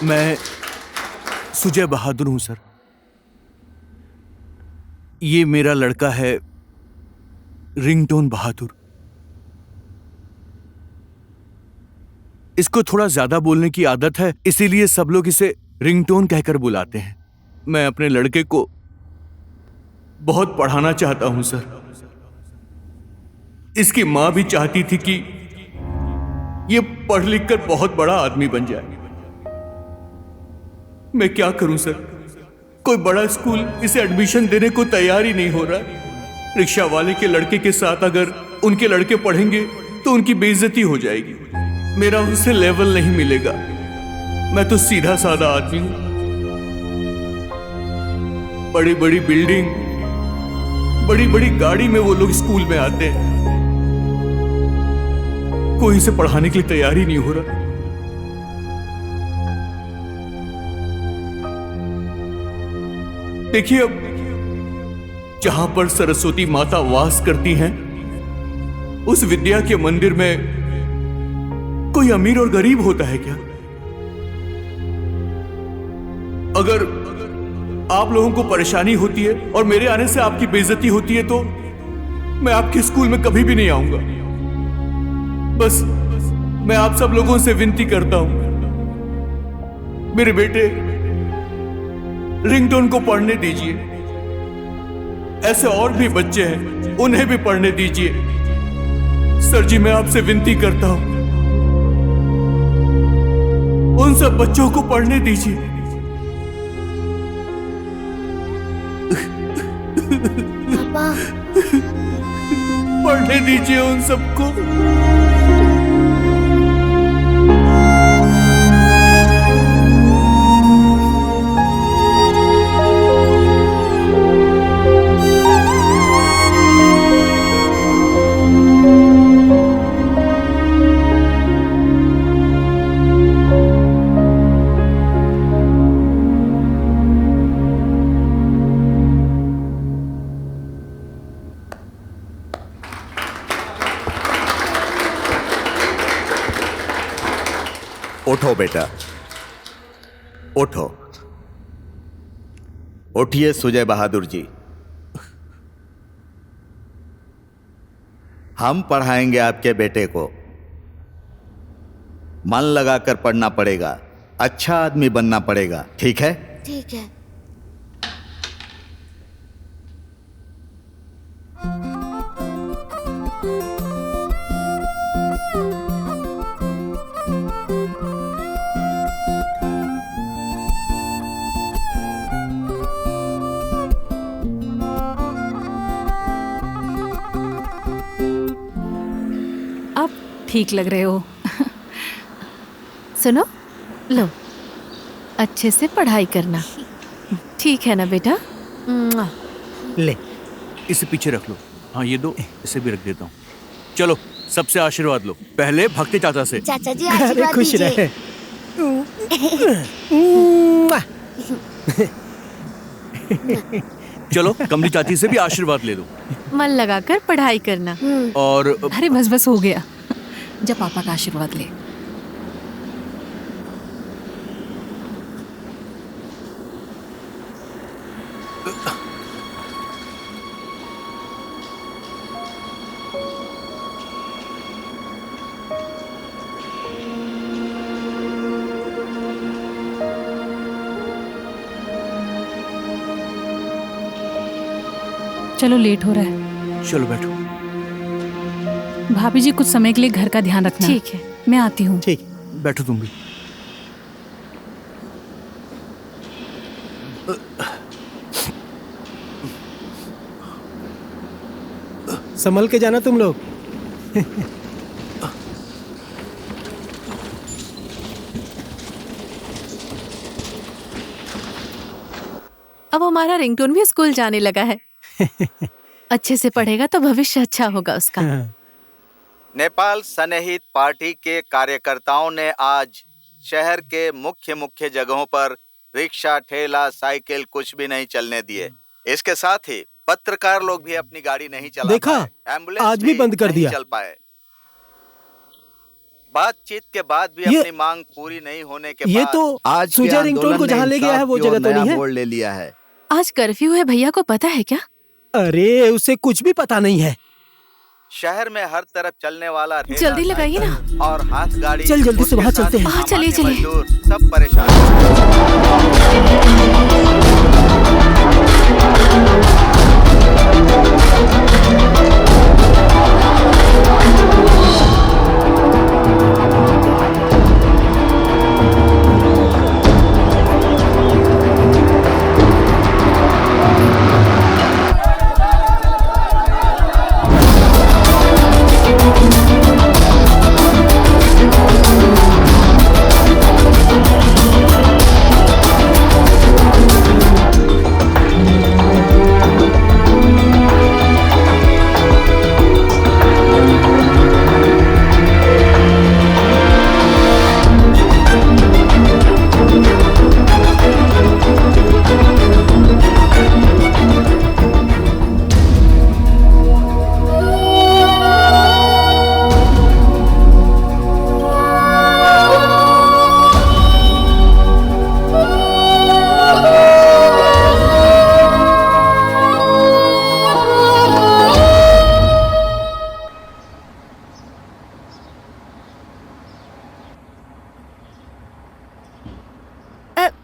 Speaker 1: मैं सुजय बहादुर हूं सर। ये मेरा लड़का है रिंगटोन बहादुर। इसको थोड़ा ज्यादा बोलने की आदत है, इसीलिए सब लोग इसे रिंगटोन कहकर बुलाते हैं। मैं अपने लड़के को बहुत पढ़ाना चाहता हूं सर। इसकी मां भी चाहती थी कि ये पढ़ लिख कर बहुत बड़ा आदमी बन जाए। मैं क्या करूं सर, कोई बड़ा स्कूल इसे एडमिशन देने को तैयार ही नहीं हो रहा। रिक्शा वाले के लड़के के साथ अगर उनके लड़के पढ़ेंगे तो उनकी बेइज्जती हो जाएगी। मेरा उनसे लेवल नहीं मिलेगा। मैं तो सीधा साधा आदमी हूं। बड़ी बड़ी बिल्डिंग, बड़ी बड़ी गाड़ी में वो लोग स्कूल में आते हैं। कोई इसे पढ़ाने के लिए तैयार ही नहीं हो रहा। देखिए, अब जहां पर सरस्वती माता वास करती हैं, उस विद्या के मंदिर में कोई अमीर और गरीब होता है क्या? अगर आप लोगों को परेशानी होती है और मेरे आने से आपकी बेइज्जती होती है तो मैं आपके स्कूल में कभी भी नहीं आऊंगा। बस मैं आप सब लोगों से विनती करता हूं, मेरे बेटे रिंगटोन को पढ़ने दीजिए। ऐसे और भी बच्चे हैं, उन्हें भी पढ़ने दीजिए। सर जी, मैं आपसे विनती करता हूं, उन सब बच्चों को पढ़ने दीजिए।
Speaker 8: पापा,
Speaker 1: पढ़ने दीजिए उन सबको।
Speaker 5: उठो बेटा, उठो। उठिए सुजय बहादुर जी। हम पढ़ाएंगे आपके बेटे को। मन लगाकर पढ़ना पड़ेगा, अच्छा आदमी बनना पड़ेगा, ठीक है?
Speaker 8: ठीक है।
Speaker 9: ठीक लग रहे हो।
Speaker 7: सुनो, लो, अच्छे से पढ़ाई करना, ठीक है ना बेटा? मुआ।
Speaker 6: ले,
Speaker 1: इसे पीछे रख लो। हाँ ये दो, इसे भी रख देता हूँ। चलो सबसे आशीर्वाद लो, पहले भक्ति चाचा से।
Speaker 8: चाचा जी
Speaker 6: अरे
Speaker 8: आशीर्वाद
Speaker 6: खुश
Speaker 8: दीजिए।
Speaker 6: रहे।
Speaker 1: चलो कमली चाची से भी आशीर्वाद ले लो।
Speaker 7: मन लगाकर पढ़ाई करना।
Speaker 1: और
Speaker 9: अरे बस बस हो गया, जब पापा का आशीर्वाद ले। चलो लेट हो रहा है।
Speaker 1: चलो बैठो।
Speaker 9: भाभी जी कुछ समय के लिए घर का ध्यान रखना।
Speaker 7: ठीक है।
Speaker 9: मैं आती हूँ।
Speaker 6: ठीक।
Speaker 1: बैठो तुम भी।
Speaker 6: संभल के जाना तुम लोग।
Speaker 7: अब हमारा रिंगटोन भी स्कूल जाने लगा है। अच्छे से पढ़ेगा तो भविष्य अच्छा होगा उसका।
Speaker 5: नेपाल सनहित पार्टी के कार्यकर्ताओं ने आज शहर के मुख्य जगहों पर रिक्शा, ठेला, साइकिल कुछ भी नहीं चलने दिए। इसके साथ ही पत्रकार लोग भी अपनी गाड़ी नहीं चला
Speaker 6: देखा,
Speaker 5: पाए। एम्बुलेंस
Speaker 6: आज भी बंद कर
Speaker 5: नहीं
Speaker 6: दिया।
Speaker 5: चल पाए। बातचीत के बाद भी अपनी मांग पूरी नहीं होने के
Speaker 6: ये
Speaker 5: बाद
Speaker 6: तो
Speaker 5: आज
Speaker 6: सुजय रिंगटोन को जहाँ ले गया है वो जगह तो नहीं है।
Speaker 5: बोर्ड ले लिया है।
Speaker 7: आज कर्फ्यू है, भैया को पता है क्या?
Speaker 6: अरे उसे कुछ भी पता नहीं है।
Speaker 5: शहर में हर तरफ चलने वाला ठेला,
Speaker 7: जल्दी लगाइए ना।
Speaker 5: साइकिल और हाथ गाड़ी।
Speaker 6: चल जल्दी से वहाँ चलते हैं।
Speaker 7: हाँ, चलिए, चलिए।
Speaker 5: मजदूर सब परेशान।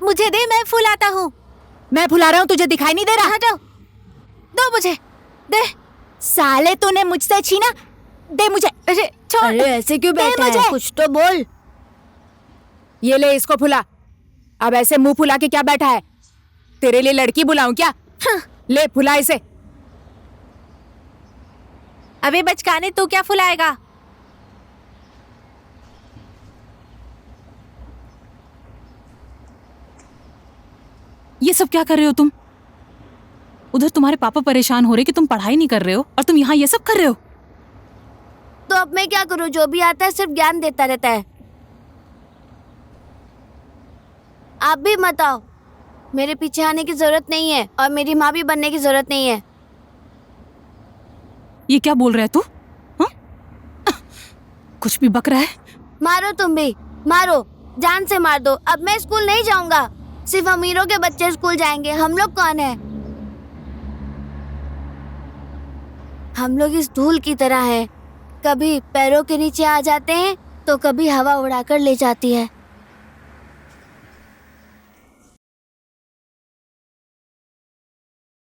Speaker 8: मुझे दे, मैं फुलाता हूँ।
Speaker 9: मैं फुला रहा हूँ, तुझे दिखाई नहीं दे रहा?
Speaker 8: हटो, दो मुझे, दे। साले तूने मुझसे छीना, दे मुझे। अरे छोड़।
Speaker 9: अरे ऐसे क्यों बैठा है?
Speaker 8: मुझे कुछ तो बोल।
Speaker 9: ये ले इसको फुला। अब ऐसे मुंह फुला के क्या बैठा है? तेरे लिए लड़की बुलाऊं क्या? ले फुला इसे।
Speaker 8: अबे बचकाने, तू क्या फुलाएगा?
Speaker 9: ये सब क्या कर रहे हो तुम? उधर तुम्हारे पापा परेशान हो रहे कि तुम पढ़ाई नहीं कर रहे हो और तुम यहाँ ये सब कर रहे हो।
Speaker 8: तो अब मैं क्या करूँ? जो भी आता है सिर्फ ज्ञान देता रहता है। आप भी मत आओ। मेरे पीछे आने की जरूरत नहीं है और मेरी माँ भी बनने की जरूरत नहीं है।
Speaker 9: ये क्या बोल रहा है तू? कुछ भी बक रहा है।
Speaker 8: मारो तुम भी, मारो, जान से मार दो। अब मैं स्कूल नहीं जाऊंगा। सिर्फ अमीरों के बच्चे स्कूल जाएंगे। हम लोग कौन है? हम लोग इस धूल की तरह हैं। कभी पैरों के नीचे आ जाते हैं तो कभी हवा उड़ाकर ले जाती है।